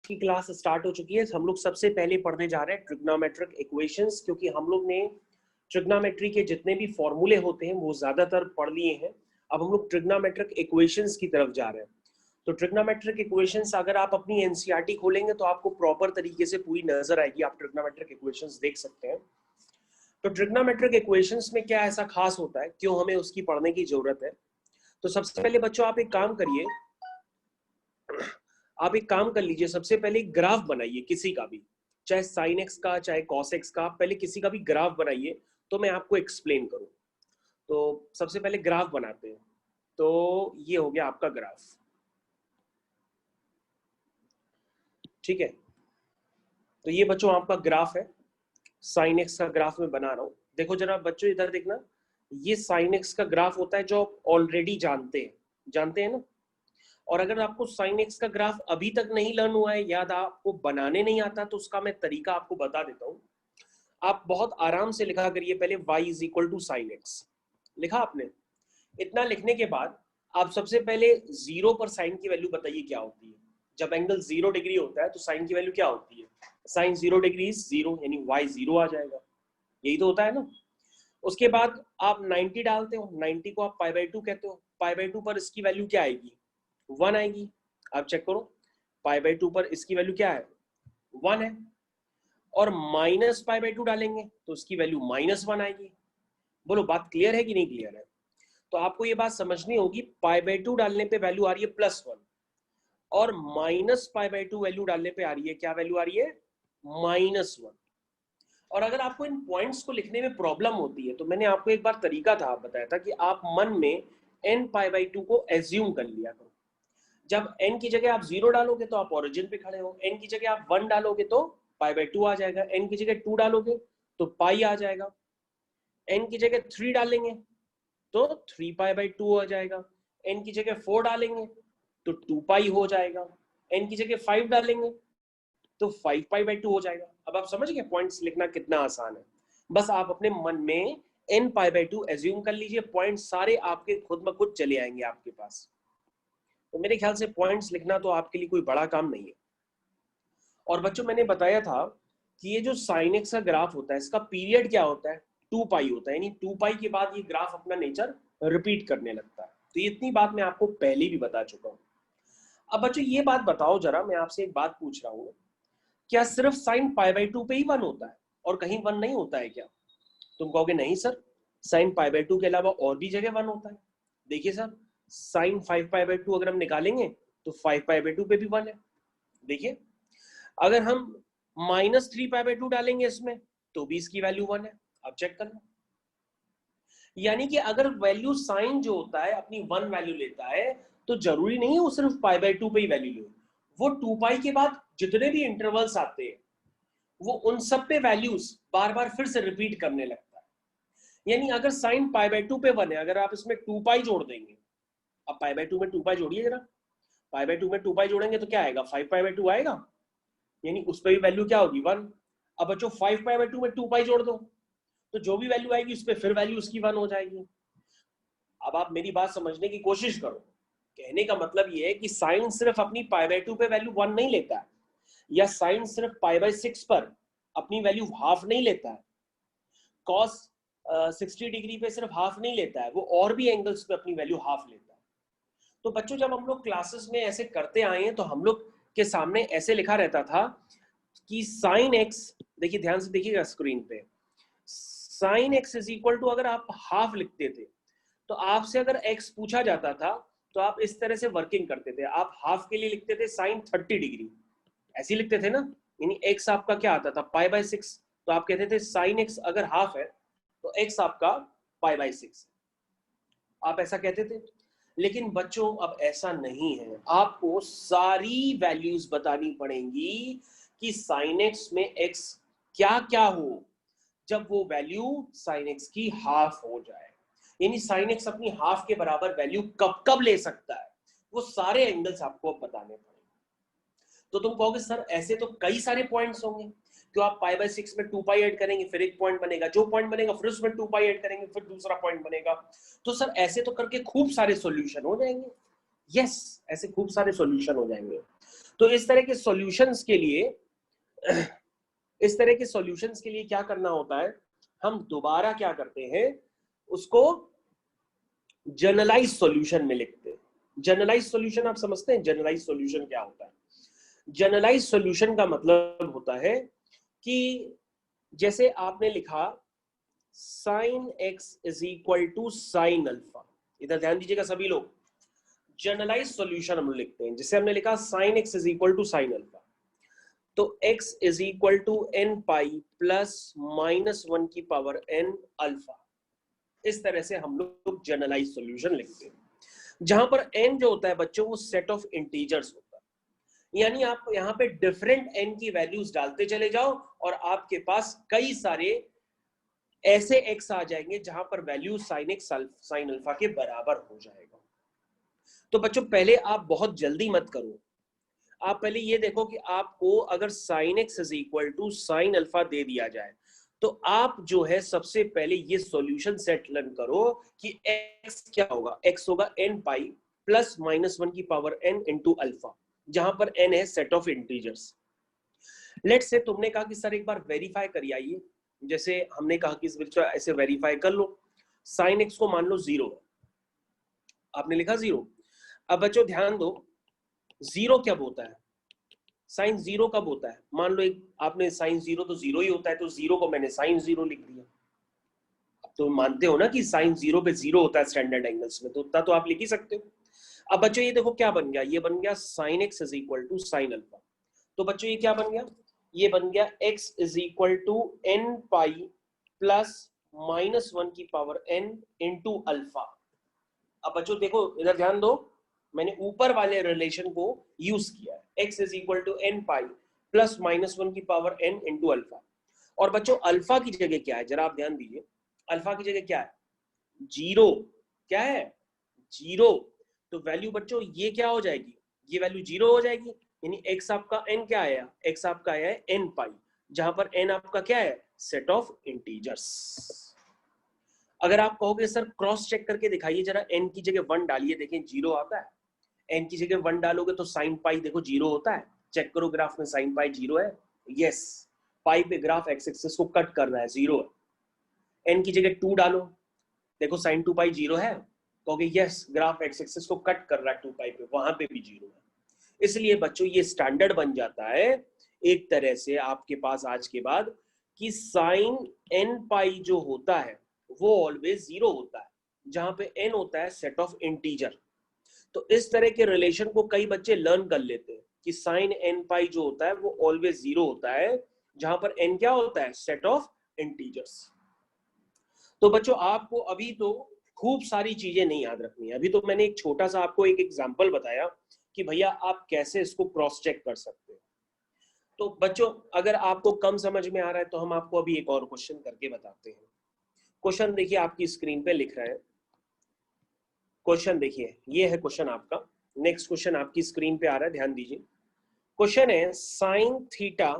की class start हो चुकी है। हम लोग सबसे पहले पढ़ने जा रहे हैं ट्रिग्नोमेट्रिक इक्वेशंस, क्योंकि हम लोग ने ट्रिग्नोमेट्री के जितने भी फॉर्मूले होते हैं वो ज्यादातर पढ़ लिए हैं। अब हम लोग ट्रिग्नोमेट्रिक इक्वेशंस की तरफ जा रहे हैं। तो ट्रिग्नोमेट्रिक इक्वेशंस अगर आप अपनी एनसीईआरटी खोलेंगे तो आपको प्रॉपर तरीके से पूरी नजर आएगी, आप ट्रिग्नोमेट्रिक इक्वेशंस देख सकते हैं। तो ट्रिग्नोमेट्रिक इक्वेशंस में क्या ऐसा खास होता है, क्यों हमें उसकी पढ़ने की जरूरत है? तो सबसे पहले बच्चों आप एक काम करिए, आप एक काम कर लीजिए, सबसे पहले एक ग्राफ बनाइए किसी का भी, चाहे साइन एक्स का चाहे कॉस एक्स का, पहले किसी का भी ग्राफ बनाइए तो मैं आपको एक्सप्लेन करूं। तो सबसे पहले ग्राफ बनाते हैं। तो ये हो गया आपका ग्राफ, ठीक है। तो ये बच्चों आपका ग्राफ है, साइन एक्स का ग्राफ में बना रहा हूं। देखो जरा बच्चों इधर देखना, ये साइन एक्स का ग्राफ होता है जो आप ऑलरेडी जानते हैं ना। और अगर आपको साइन एक्स का ग्राफ अभी तक नहीं लर्न हुआ है, याद आपको बनाने नहीं आता, तो उसका मैं तरीका आपको बता देता हूं। आप बहुत आराम से लिखा करिए, पहले y is equal to sine x लिखा आपने। इतना लिखने के बाद आप सबसे पहले जीरो पर साइन की वैल्यू बताइए क्या होती है। जब एंगल 0 डिग्री होता है तो साइन की वैल्यू क्या होती है? साइन 0 डिग्री इज 0, यानी y 0 आ जाएगा। यही तो होता है ना। उसके बाद आप 90 डालते हो, 90 को आप पाई बाई 2 कहते हो, पाई बाई 2 पर इसकी वैल्यू क्या आएगी? 1 आएगी। आप चेक करो, पाई बाई 2 पर इसकी वैल्यू क्या है? 1 है। और माइनस पाई बाई 2 डालेंगे तो इसकी वैल्यू -1 आएगी। बोलो बात क्लियर है कि नहीं क्लियर है? तो आपको ये बात समझनी होगी, पाई बाई 2 डालने पे वैल्यू आ रही है +1, और माइनस पाई बाई 2 वैल्यू डालने पे आ रही है, क्या वैल्यू आ रही है? -1। और अगर आपको इन पॉइंट्स को लिखने में प्रॉब्लम होती है तो मैंने आपको एक बार तरीका था बताया था कि आप मन में n पाई बाई 2 को एज्यूम कर लिया करो। जब n की जगह आप 0 डालोगे तो आप ओरिजिन पे खड़े हो, n की जगह आप 1 डालोगे तो पाई बाई 2 आ जाएगा, n की जगह 2 डालोगे तो पाई आ जाएगा, n की जगह 3 डालेंगे तो 3 पाई बाई 2 आ जाएगा, n की जगह 4 डालेंगे तो 2 पाई हो जाएगा, n की जगह 5 डालेंगे तो 5 पाई बाई 2 हो जाएगा। अब आप समझ गए पॉइंट्स लिखना कितना आसान है। बस आप अपने मन में n पाई बाई 2 एज्यूम कर लीजिए, पॉइंट सारे आपके खुद ब खुद चले आएंगे आपके पास। तो मेरे ख्याल से पॉइंट्स लिखना तो आपके लिए कोई बड़ा काम नहीं है। और बच्चों मैंने बताया था कि ये जो साइन एक्स का ग्राफ होता है इसका पीरियड क्या होता है? 2 पाई होता है, यानी 2 पाई के बाद ये ग्राफ अपना नेचर रिपीट करने लगता है। तो इतनी बात मैं आपको पहले भी बता चुका हूँ। अब बच्चों ये बात बताओ जरा, मैं आपसे एक बात पूछ रहा हूँ, क्या सिर्फ साइन पाई बाई 2 पे ही 1 होता है और कहीं 1 नहीं होता है क्या? तुम कहोगे नहीं सर, साइन पाई बाई 2 के अलावा और भी जगह 1 होता है। देखिए सर, साइन 5 पाई बाई 2 अगर हम निकालेंगे तो 5 पाई बाई 2 पे भी 1 है। देखिए, अगर हम -3 पाई बाई 2 डालेंगे इसमें तो भी इसकी वैल्यू 1 है। अब चेक कर लो, यानी कि अगर वैल्यू साइन जो होता है अपनी 1 वैल्यू लेता है तो जरूरी नहीं है वो सिर्फ पाई बाई 2 पे ही वैल्यू ले, वो 2 पाई के बाद जितने भी इंटरवल्स आते हैं वो उन सब पे वैल्यूज बार बार फिर से रिपीट करने लगता है। यानी अगर साइन पाई बाई 2 पे 1 है, अगर आप इसमें 2 पाई जोड़ देंगे, अब पाई बाई 2 में 2 पाई जोड़िए जरा, पाई बाई 2 में 2 पाई जोड़ेंगे तो क्या आएगा? 5 पाई बाई 2 आएगा, यानी उस पर भी वैल्यू क्या होगी? 1। अब बच्चों 5 पाई बाई 2 में 2 पाई जोड़ दो तो जो भी वैल्यू आएगी उस पर फिर वैल्यू उसकी 1 हो जाएगी। अब आप मेरी बात समझने की कोशिश करो, कहने का मतलब ये है कि साइन सिर्फ अपनी पाई बाई 2 पे वैल्यू 1 नहीं लेता है, या साइन सिर्फ पाई बाई 6 पर अपनी वैल्यू हाफ नहीं लेता है, कॉस 60 डिग्री पे सिर्फ हाफ नहीं लेता है, वो और भी एंगल्स पे अपनी वैल्यू हाफ लेता है। तो बच्चों जब हम लोग क्लासेस में ऐसे करते आए हैं तो हम लोग के सामने ऐसे लिखा रहता था कि साइन एक्स, देखिए ध्यान से देखिएगा स्क्रीन पे, sine x is equal to, अगर आप हाफ लिखते थे तो आपसे अगर एक्स पूछा जाता था तो आप इस तरह से वर्किंग करते थे, आप हाफ के लिए लिखते थे साइन 30 डिग्री, ऐसे ही लिखते थे ना। यानी एक्स आपका क्या आता था? पाई बाई 6, तो आप कहते थे साइन एक्स अगर हाफ है तो एक्स आपका पाई बाई 6, आप ऐसा कहते थे। लेकिन बच्चों अब ऐसा नहीं है, आपको सारी वैल्यूज बतानी पड़ेंगी कि साइन एक्स में एक्स क्या क्या हो जब वो वैल्यू साइन एक्स की हाफ हो जाए, यानी साइन एक्स अपनी हाफ के बराबर वैल्यू कब कब ले सकता है, वो सारे एंगल्स आपको अब बताने पड़ेंगे। तो तुम कहोगे सर ऐसे तो कई सारे पॉइंट्स होंगे, क्यों आप पाई बाई 6 में 2 पाई ऐड करेंगे फिर एक पॉइंट बनेगा, जो पॉइंट बनेगा फिर उसमें 2 पाई ऐड करेंगे फिर दूसरा पॉइंट बनेगा, तो सर ऐसे तो करके खूब सारे सॉल्यूशन हो जाएंगे। यस, ऐसे खूब सारे सॉल्यूशन हो जाएंगे। तो इस तरह के सॉल्यूशंस के लिए क्या करना होता है, हम दोबारा क्या करते हैं, उसको जनरलाइज सॉल्यूशन में लिखते हैं। जनरलाइज सॉल्यूशन आप समझते हैं, जनरलाइज सॉल्यूशन क्या होता है? जनरलाइज सॉल्यूशन का मतलब होता है कि जैसे आपने लिखा sine x is equal to sine alpha, इधर ध्यान दीजिएगा सभी लोग, जनरलाइज सॉल्यूशन हम लिखते हैं। जैसे हमने लिखा sine x is equal to sine alpha, तो x is equal to n pi plus -1 की पावर n अल्फा। इस तरह से हम लोग जनरलाइज सॉल्यूशन लिखते हैं, जहां पर n जो होता है बच्चों वो सेट ऑफ इंटीजर्स होता है। यानी आप यहाँ पे डिफरेंट n की वैल्यूज डालते चले जाओ और आपके पास कई सारे ऐसे x आ जाएंगे जहां पर value sine x sign alpha के बराबर हो जाएगा। तो बच्चों पहले आप बहुत जल्दी मत करो, आप पहले ये देखो कि आपको अगर sine x is equal to sine alpha दे दिया जाए तो आप जो है सबसे पहले ये सॉल्यूशन सेट लर्न करो कि x क्या होगा, x होगा n पाई प्लस -1 की पावर n इंटू अल्फा, जहां पर n है set of integers. Let's say तुमने कहा कि सर एक बार वेरीफाई करिए आइए, जैसे हमने कहा कि बच्चों ऐसे वेरीफाई कर लो, साइन एक्स को मान लो 0, आपने लिखा 0। अब बच्चों ध्यान दो, 0 कब होता है, साइन 0 कब होता है? मान लो एक आपने साइन 0 तो 0 ही होता है, तो 0 को मैंने साइन 0 लिख दिया। अब तो मानते हो ना कि साइन 0 पे 0 होता है स्टैंडर्ड एंगल्स में, तो उतना तो आप लिख ही सकते हो। अब बच्चों ये देखो क्या बन गया, ये बन गया sine x is equal to sine alpha. तो बच्चों ये क्या बन गया, ये बन गया x is equal to n pi plus -1 की पावर n इंटू अल्फा। अब बच्चों देखो इधर ध्यान दो, मैंने ऊपर वाले रिलेशन को यूज किया है, x is equal to n pi plus -1 की पावर n इंटू अल्फा। और बच्चों अल्फा की जगह क्या है, जरा आप ध्यान दीजिए, अल्फा की जगह क्या है, 0। क्या है, 0। तो वैल्यू बच्चों ये क्या हो जाएगी, ये वैल्यू 0 हो जाएगी, यानी x आपका n क्या आया, x आपका आया है n पाई, जहां पर n आपका क्या है, सेट ऑफ इंटीजर्स। अगर आप कहोगे सर क्रॉस चेक करके दिखाइए जरा, n की जगह 1 डालिए, देखें 0 आता है, n की जगह 1 डालोगे तो साइन पाई देखो 0 होता है, चेक करो ग्राफ में साइन पाई 0 है, यस, पाई पे ग्राफ एक्स एक्सिस को कट कर रहा है, 0 है। n की जगह 2 डालो, देखो साइन 2 पाई 0 है, कहोगे यस ग्राफ एक्स एक्सिस को कट कर रहा है 2 पाई पे, वहां पे भी 0 है। इसलिए बच्चों ये स्टैंडर्ड बन जाता है एक तरह से आपके पास आज के बाद कि साइन n पाई जो होता है वो ऑलवेज 0 होता है, जहां पे n होता है सेट ऑफ इंटीजर। तो इस तरह के रिलेशन को कई बच्चे लर्न कर लेते हैं कि साइन n पाई जो होता है वो ऑलवेज 0 होता है, जहां पर n क्या होता है, सेट ऑफ इंटीजर्स। तो बच्चों आपको अभी तो खूब सारी चीजें नहीं याद रखनी है, अभी तो मैंने एक छोटा सा आपको एक एग्जांपल बताया कि भैया आप कैसे इसको क्रॉस चेक कर सकते हैं। तो बच्चों अगर आपको कम समझ में आ रहा है तो हम आपको अभी एक और क्वेश्चन करके बताते हैं। क्वेश्चन देखिए आपकी स्क्रीन पे लिख रहे हैं, क्वेश्चन देखिए, ये है क्वेश्चन आपका। नेक्स्ट क्वेश्चन आपकी स्क्रीन पे आ रहा है, ध्यान दीजिए। क्वेश्चन है sine theta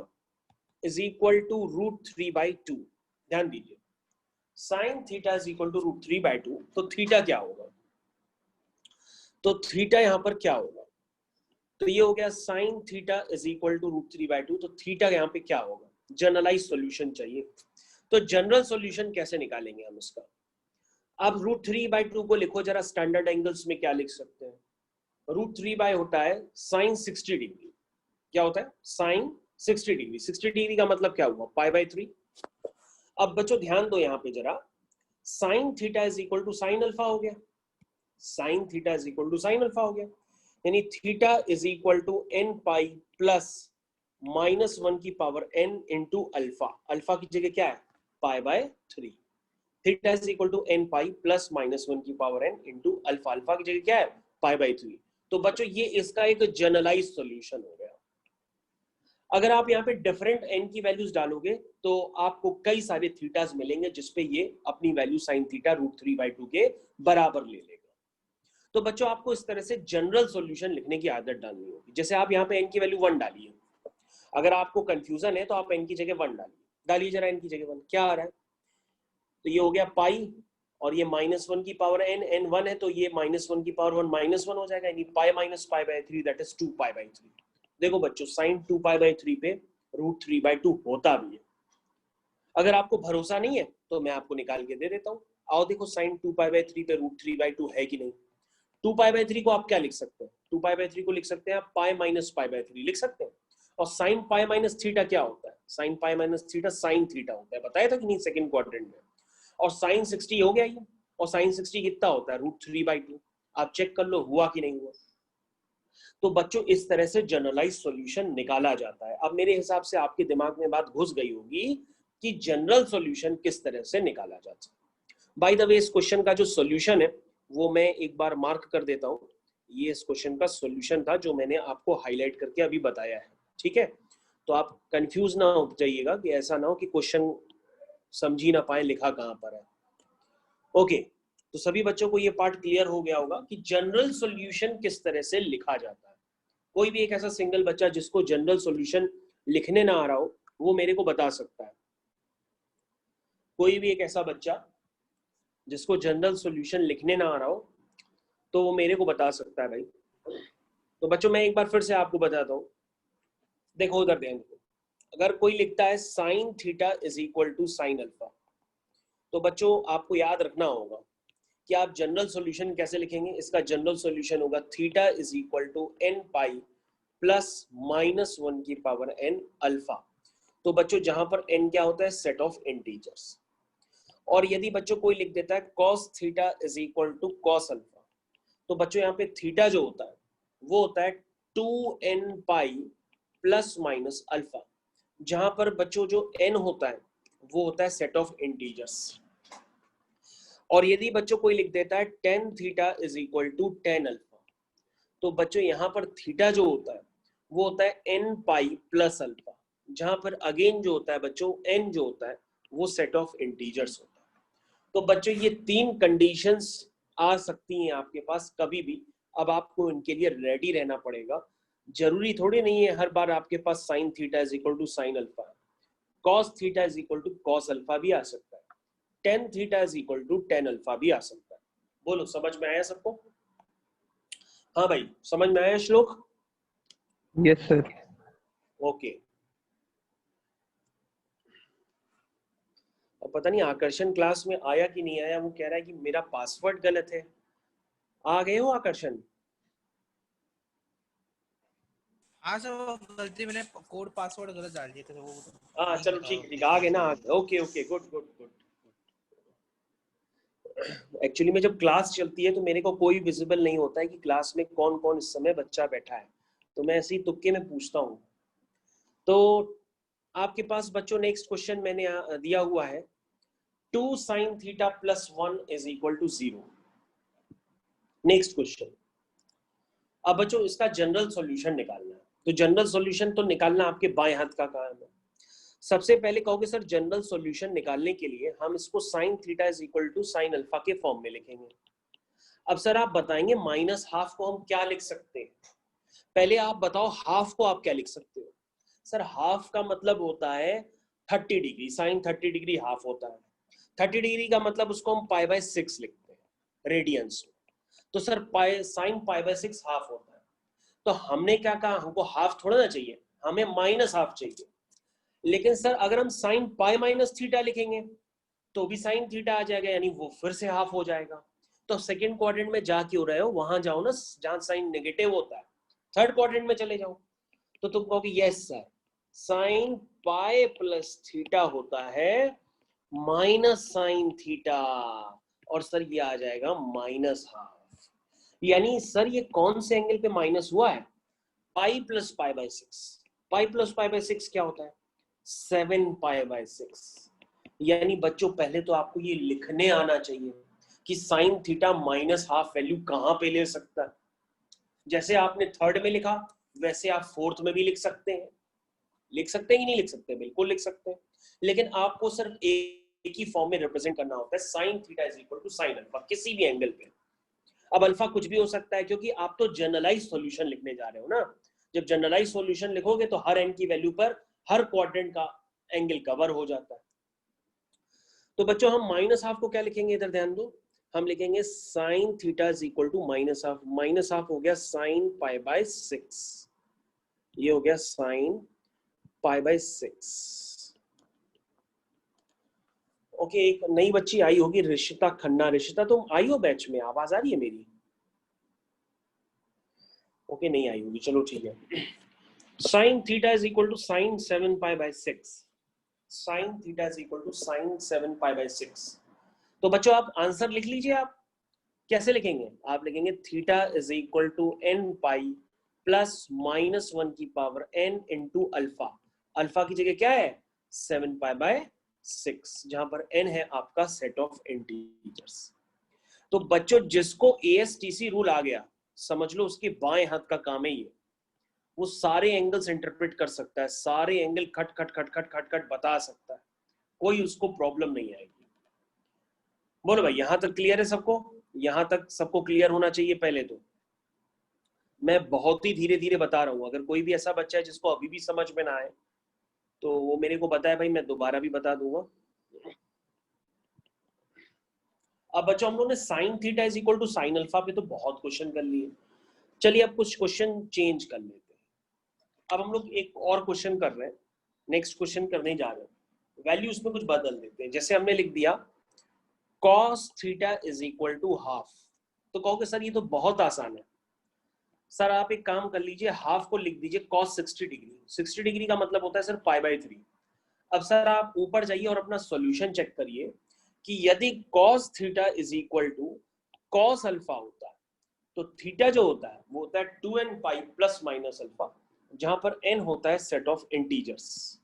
is equal to √3/2। ध्यान दीजिए, sine theta is equal to √3/2, तो थीटा क्या होगा, तो थीटा यहां पर क्या होगा, तो ये हो गया sine theta is equal to √3/2, तो थीटा यहाँ पे क्या होगा, जनरलाइज सॉल्यूशन चाहिए। तो जनरल सॉल्यूशन कैसे निकालेंगे हम इसका, अब √3/2 को लिखो जरा, स्टैंडर्ड एंगल्स में क्या लिख सकते हैं, √3 होता है साइन 60 डिग्री, क्या होता है, साइन 60 डिग्री, 60 डिग्री का मतलब क्या हुआ, π/3। अब बच्चों ध्यान दो यहाँ पे जरा, sine theta is equal to sine alpha हो गया, sine theta is equal to sine alpha हो गया, यानी theta is equal to n pi plus -1 की power n into alpha, alpha की जगह क्या है, π/3। Theta is equal to n pi plus -1 की power n into alpha, alpha की जगह क्या है, π/3। तो बच्चों ये इसका एक जनरलाइज सॉल्यूशन हो गया। अगर आप यहाँ पे डिफरेंट n की वैल्यूज डालोगे तो आपको कई सारे थीटास मिलेंगे जिसपे ये अपनी वैल्यू साइन थीटा √3/2 के बराबर ले लेगा। तो बच्चों आपको इस तरह से जनरल सॉल्यूशन लिखने की आदत डालनी होगी। जैसे आप यहाँ पे n की वैल्यू 1 डालिए, अगर आपको कंफ्यूजन है तो आप n की जगह 1 डालिए जरा, n की जगह 1 क्या आ रहा है, तो ये हो गया पाई, और ये -1 की पावर n 1 है, तो ये -1 की पावर 1 -1 हो जाएगा, यानी पाई माइनस π/3 दैट इज 2 π/3। देखो बच्चों साइन 2π/3 पे √3/2 होता भी है। अगर आपको भरोसा नहीं है तो मैं आपको निकाल के दे देता हूँ। आओ देखो साइन 2π/3 पे √3/2 है कि नहीं। 2π/3 को आप क्या लिख सकते हैं? 2π/3 को लिख सकते हैं आप π-π/3 लिख सकते हैं। और साइन π-θ क्या होता है? साइन π-θ साइन थीटा होता है, बताया था कि नहीं सेकंड क्वाड्रेंट में। और साइन 60 हो गया ये, और साइन 60 कितना होता है? √3/2। आप चेक कर लो हुआ कि नहीं हुआ। तो बच्चों इस तरह से जनरलाइज सॉल्यूशन निकाला जाता है। अब मेरे हिसाब से आपके दिमाग में बात घुस गई होगी कि जनरल सॉल्यूशन किस तरह से निकाला जाता है। बाय द वे इस क्वेश्चन का जो सॉल्यूशन है वो मैं एक बार मार्क कर देता हूं। ये इस क्वेश्चन का सॉल्यूशन था जो मैंने आपको हाईलाइट करके अभी बताया है, ठीक है। तो आप कंफ्यूज ना हो जाइएगा कि ऐसा ना हो कि क्वेश्चन समझ ही ना पाए लिखा कहां पर है। ओके, तो सभी बच्चों को ये पार्ट क्लियर हो गया होगा कि जनरल सॉल्यूशन किस तरह से लिखा जाता है। कोई भी एक ऐसा सिंगल बच्चा जिसको जनरल सॉल्यूशन लिखने ना आ रहा हो वो मेरे को बता सकता है। कोई भी एक ऐसा बच्चा जिसको जनरल सॉल्यूशन लिखने ना आ रहा हो तो वो मेरे को बता सकता है भाई। तो बच्चों मैं एक बार फिर से आपको बताता हूँ, देखो उधर ध्यान दो। अगर कोई लिखता है sine theta is equal to sine alpha, तो बच्चों आपको याद रखना होगा कि आप जनरल सॉल्यूशन कैसे लिखेंगे। इसका जनरल सॉल्यूशन होगा theta is equal to n pi plus -1 की पावर n अल्फा। तो बच्चों जहां पर n क्या होता है? Set of integers. और यदि बच्चों कोई लिख देता है cos theta is equal to cos alpha, तो बच्चों यहाँ पे थीटा जो होता है वो होता है 2n pi plus minus alpha, जहां पर बच्चों जो n होता है वो होता है सेट ऑफ इंटीजर्स। और यदि बच्चों कोई लिख देता है tan theta is equal to tan alpha, तो बच्चों यहाँ पर थीटा जो होता है वो होता है n पाई प्लस अल्फा, जहां पर अगेन जो होता है बच्चों n जो होता है वो सेट ऑफ इंटीजर्स होता है। तो बच्चों ये तीन कंडीशंस आ सकती हैं आपके पास कभी भी। अब आपको इनके लिए रेडी रहना पड़ेगा। जरूरी थोड़ी नहीं है हर बार आपके पास sine theta is equal to sine alpha, cos theta is equal to cos alpha भी आ सकता है, tan theta is equal to tan alpha भी आ सकता है। बोलो समझ में आया सबको? हाँ भाई समझ में आया श्लोक? Yes sir. ओके। अब पता नहीं आकर्षण क्लास में आया कि नहीं आया, वो कह रहा है कि मेरा पासवर्ड गलत है। आ गए हो आकर्षण? हाँ सर, वो गलती मैंने कोड पासवर्ड गलत डाल दिया था, वो हाँ चलो ठीक ठीक आ गए ना। Okay okay good good good. Actually में जब क्लास चलती है तो मेरे को कोई विजिबल नहीं होता है कि क्लास में कौन कौन इस समय बच्चा बैठा है, तो मैं ऐसे ही तुक्के में पूछता हूँ। तो आपके पास बच्चों नेक्स्ट क्वेश्चन मैंने दिया हुआ है 2 sin theta plus 1 is equal to 0। Next question. अब बच्चों इसका जनरल सॉल्यूशन निकालना है। तो जनरल सॉल्यूशन तो निकालना आपके बाएं हाथ का काम है। सबसे पहले कहोगे सर जनरल सॉल्यूशन निकालने के लिए हम इसको sine theta is equal to sine alpha के फॉर्म में लिखेंगे। अब सर आप बताएंगे माइनस हाफ को हम क्या लिख सकते हैं? पहले आप बताओ हाफ को आप क्या लिख सकते हो? सर हाफ का मतलब होता है 30 डिग्री, साइन 30 डिग्री हाफ होता है। 30 डिग्री का मतलब उसको हम π/6 लिखते हैं रेडियंस में। तो सर साइन π/6 हाफ होता है। तो हमने क्या कहा, हमको हाफ थोड़ा ना चाहिए, हमें माइनस हाफ चाहिए। लेकिन सर अगर हम साइन पाई माइनस थीटा लिखेंगे तो भी साइन थीटा आ जाएगा, यानी वो फिर से हाफ हो जाएगा। तो सेकंड क्वाड्रेंट में जा क्यों रहे हो? वहां जाओ ना जहां साइन नेगेटिव होता है, थर्ड क्वाड्रेंट में चले जाओ। तो तुम कहोगे yes sir sine pi plus theta होता है माइनस साइन थीटा, और सर ये आ जाएगा माइनस हाफ। यानी सर ये कौन से एंगल पे माइनस हुआ है? Pi plus π/6। पाई प्लस π/6 क्या होता है? 7π/6। यानी बच्चों पहले तो आपको ये लिखने आना चाहिए कि sine theta minus half value कहां पे ले सकता है। जैसे आपने थर्ड में लिखा वैसे आप फोर्थ में भी लिख सकते हैं। लिख सकते हैं कि नहीं लिख सकते? बिल्कुल लिख सकते हैं। लेकिन आपको सिर्फ एक ही फॉर्म में रिप्रेजेंट करना होता है, sine theta is equal to sine alpha किसी भी एंगल पे। अब अल्फा कुछ भी हो सकता है क्योंकि आप तो जनरलाइज सॉल्यूशन लिखने जा रहे हो ना। जब जनरलाइज सॉल्यूशन लिखोगे तो हर एन की वैल्यू पर हर क्वाड्रेंट का एंगल कवर हो जाता है। तो बच्चों हम माइनस हाफ को क्या लिखेंगे? इधर ध्यान दो, हम लिखेंगे sine theta is equal to minus half. Minus half हो गया साइन π/6। ये हो गया साइन पाई बाय 6। ओके, एक नई बच्ची आई होगी, ऋषिता खन्ना। ऋषिता तुम आई हो बैच में? आवाज आ रही है मेरी? ओके, नहीं आई होगी, चलो ठीक है। Sine theta is equal to sine 7 pi by 6। Sine theta is equal to sine 7 pi by 6। तो बच्चों आप आंसर लिख लीजिए। आप कैसे लिखेंगे? आप लिखेंगे theta is equal to n pi plus minus 1 की power n into alpha. Alpha की जगह क्या है? 7 पाई बाय 6, जहां पर n है आपका सेट ऑफ इंटीजर्स। तो बच्चों जिसको ASTC रूल आ गया, समझ लो उसके बाएं हाथ का काम है ये। वो सारे एंगल्स इंटरप्रेट कर सकता है, सारे एंगल खट खट खट खट खट खट बता सकता है, कोई उसको प्रॉब्लम नहीं आएगी। बोलो भाई, यहां तक क्लियर है सबको? यहां तक सबको क्लियर होना चाहिए। पहले तो मैं बहुत ही धीरे धीरे बता रहा हूं, अगर कोई भी ऐसा बच्चा है जिसको अभी भी समझ में ना आए तो वो मेरे को बताए भाई, मैं दोबारा भी बता दूंगा। अब बच्चों हम लोगों ने sine theta is equal to sine alpha पे तो बहुत क्वेश्चन कर लिए। चलिए अब कुछ क्वेश्चन चेंज कर लेते हैं। अब हम लोग एक और क्वेश्चन कर रहे हैं, नेक्स्ट क्वेश्चन करने जा रहे हैं। वैल्यूज में कुछ बदल देते हैं। जैसे हमने लिख दिया cos theta is equal to half, तो कहोगे सर ये तो बहुत आसान है। सर आप एक काम कर लीजिए, हाफ को लिख दीजिए cos 60 डिग्री। 60 डिग्री का मतलब होता है सर पाई बाय 3। अब सर आप ऊपर जाइए और अपना सॉल्यूशन चेक करिए कि यदि cos theta is equal to cos alpha होता है तो थीटा जो होता है वो होता है 2n pi plus minus alpha, जहां पर n होता है सेट ऑफ इंटीजर्स।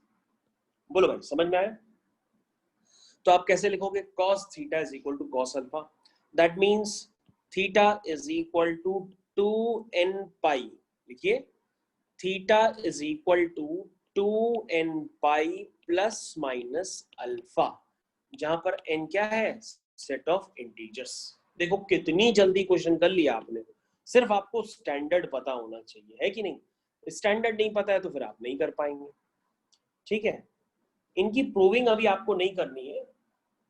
बोलो भाई समझ में आया? तो आप कैसे लिखोगे? cos theta is equal to cos alpha, that means theta is equal to 2n pi. लिखिए theta is equal to 2n pi plus minus alpha, जहां पर n क्या है? Set of integers. देखो कितनी जल्दी क्वेश्चन कर लिया आपने। सिर्फ आपको स्टैंडर्ड पता होना चाहिए, है कि नहीं? स्टैंडर्ड नहीं पता है तो फिर आप नहीं कर पाएंगे। ठीक है, इनकी प्रूविंग अभी आपको नहीं करनी है।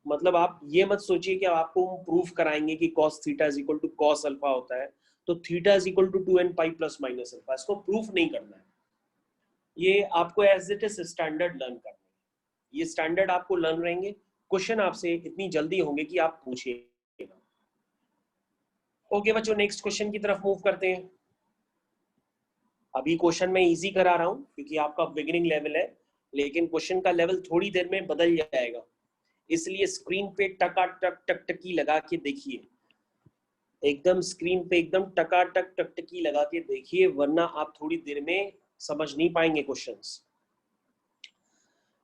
मतलब आप ये मत सोचिए कि आपको प्रूफ कराएंगे कि cos theta is equal to cos alpha होता है तो theta is equal to 2n pi plus minus alpha. इसको प्रूफ नहीं करना है, ये आपको as it is standard learn करना है। ये स्टैंडर्ड आपको लर्न रहेंगे, क्वेश्चन आपसे इतनी जल्दी होंगे कि आप पूछिएगा। ओके बच्चों, नेक्स्ट क्वेश्चन की तरफ मूव करते हैं। अभी क्वेश्चन मैं इजी करा रहा हूं क्योंकि आपका बिगिनिंग लेवल है, लेकिन क्वेश्चन का लेवल थोड़ी देर में बदल जाएगा, इसलिए स्क्रीन पे टकाटक टकटकी लगा के देखिए। एकदम स्क्रीन पे एकदम टकाटक टकटकी लगा के देखिए, वरना आप थोड़ी देर में समझ नहीं पाएंगे क्वेश्चंस।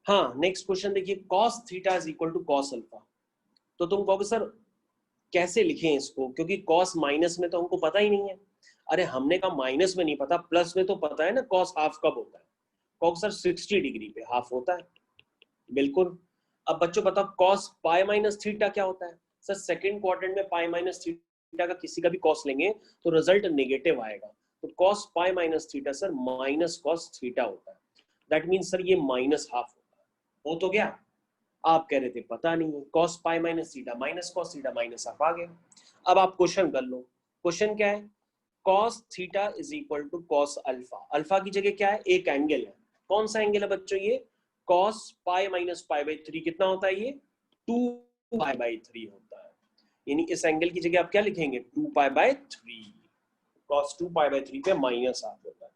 हाँ, नेक्स्ट क्वेश्चन देखिए, cos theta is equal to cos alpha. तो तुम कहोगे सर कैसे लिखें इसको, क्योंकि cos माइनस में तो हमको पता ही नहीं है। अरे हमने कहा माइनस में नहीं पता, प्लस में तो पता है ना cos हाफ कब होता है। कहोगे सर 60 डिग्री पे हाफ होता है। बिल्कुल। अब बच्चों बताओ cos पाई माइनस थीटा क्या होता है? सर सेकंड क्वाड्रेंट में पाई माइनस थीटा का किसी का भी cos लेंगे तो रिजल्ट नेगेटिव आएगा। तो cos pi minus theta sir minus cos theta होता है। दैट मीन्स सर ये माइनस हाफ होता है। हो तो गया? आप कह रहे थे पता नहीं है, cos pi minus theta minus cos theta minus half आ गया। अब आप क्वेश्चन कर लो। क्वेश्चन क्या है? cos theta is equal to cos alpha. Alpha की जगह क्या है? एक एंगल है। कौन सा एंगल है बच्चों? ये cos pi minus pi by 3 कितना होता है? ये 2 पाई बाई 3 होता है। यानी इस एंगल की जगह आप क्या लिखेंगे? 2 pi by 3। cos 2 pi by 3 पे माइनस हाफ होता है।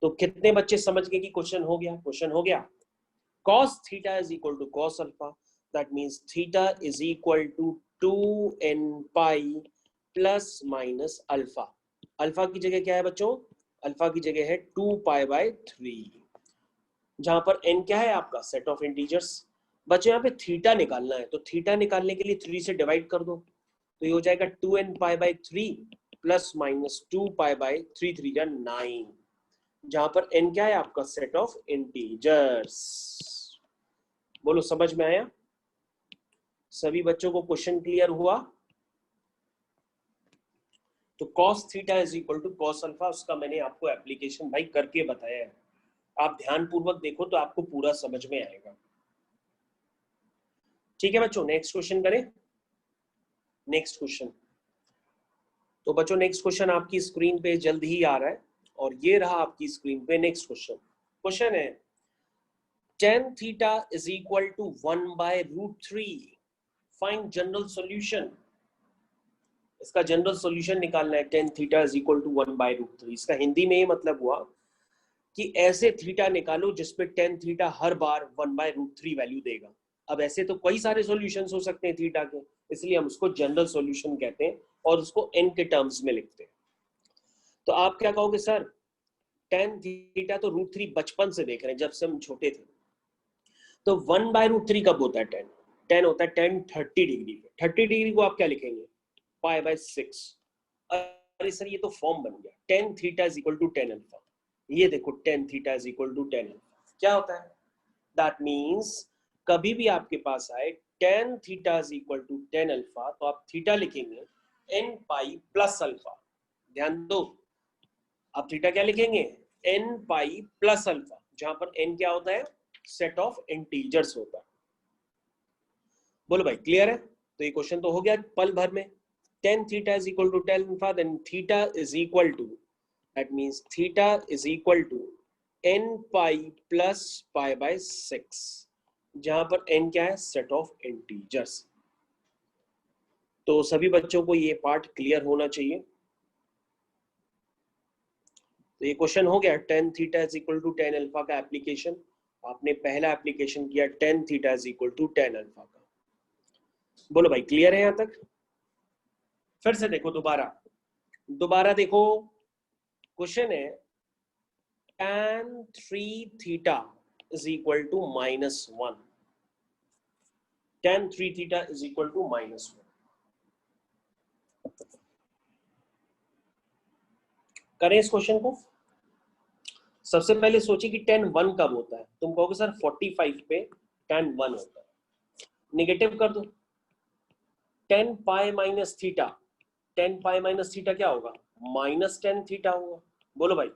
तो कितने बच्चे समझ गए कि क्वेश्चन हो गया? क्वेश्चन हो गया। cos theta is equal to cos alpha, that means theta is equal to 2n pi plus minus alpha। Alpha की जगह क्या है बच्चों? अल्फा की जगह है 2 पाई बाय 3, जहां पर n क्या है आपका? Set of integers. बच्चों यहाँ पे थीटा निकालना है, तो थीटा निकालने के लिए 3 से डिवाइड कर दो, तो ये हो जाएगा 2n pi by 3 plus minus 2 pi by 3 3 जा 9, जहां पर n क्या है आपका? Set of integers. बोलो समझ में आया? सभी बच्चों को क्वेश्चन क्लियर हुआ? तो cos theta is equal to cos alpha, उसका मैंने आपको एप्लीकेशन भाई करके बताया है। आप ध्यान पूर्वक देखो तो आपको पूरा समझ में आएगा। ठीक है बच्चों, नेक्स्ट क्वेश्चन करें। नेक्स्ट क्वेश्चन, तो बच्चों नेक्स्ट क्वेश्चन आपकी स्क्रीन पे जल्द ही आ रहा है और ये रहा आपकी स्क्रीन पे नेक्स्ट क्वेश्चन। क्वेश्चन है tan theta is equal to 1/√3, find general solution। इसका जनरल सॉल्यूशन निकालना है। tan theta is equal to 1/√3, इसका हिंदी में ये मतलब हुआ कि ऐसे थीटा निकालो जिसपे tan थीटा हर बार 1/√3 वैल्यू देगा। अब ऐसे तो कई सारे सॉल्यूशंस हो सकते हैं थीटा के, इसलिए हम उसको जनरल सॉल्यूशन कहते हैं और उसको n के टर्म्स में लिखते हैं। तो आप क्या कहोगे सर, tan थीटा तो √3 बचपन से देख रहे हैं, जब से हम छोटे थे, तो 1/√3 कब होता है tan? tan होता है tan 30 डिग्री पे। 30 डिग्री को आप क्या लिखेंगे, π/6। अरे सर ये तो फॉर्म बन गया, tan theta is equal to tan alpha. ये देखो tan theta is equal to tan alpha क्या होता है, दैट मींस कभी भी आपके पास आए tan theta is equal to tan alpha, तो आप थीटा लिखेंगे n पाई प्लस अल्फा। ध्यान दो, आप थीटा क्या लिखेंगे, n पाई प्लस अल्फा, जहां पर n क्या होता है, सेट ऑफ इंटीजर्स होता है। बोलो भाई क्लियर है? तो ये क्वेश्चन तो हो गया पल भर में। tan theta is equal to tan alpha, then theta is equal to, that means theta is equal to n pi plus π/6, जहां पर n क्या है, सेट ऑफ इंटीजर्स। तो सभी बच्चों को ये पार्ट क्लियर होना चाहिए। तो ये क्वेश्चन हो गया tan theta is equal to tan alpha का एप्लीकेशन। आपने पहला एप्लीकेशन किया tan theta is equal to tan alpha का। बोलो भाई क्लियर है यहां तक? फिर से देखो, दोबारा देखो, क्वेश्चन है tan 3 theta is equal to -1। tan 3 theta is equal to -1। करें इस क्वेश्चन को। सबसे पहले सोचिए कि tan 1 कब होता है। तुम कहोगे सर 45 पे tan 1 होता है। निगेटिव कर दो, tan pi minus theta, tan pi minus theta क्या होगा, -tan थीटा होगा। बोलो भाई,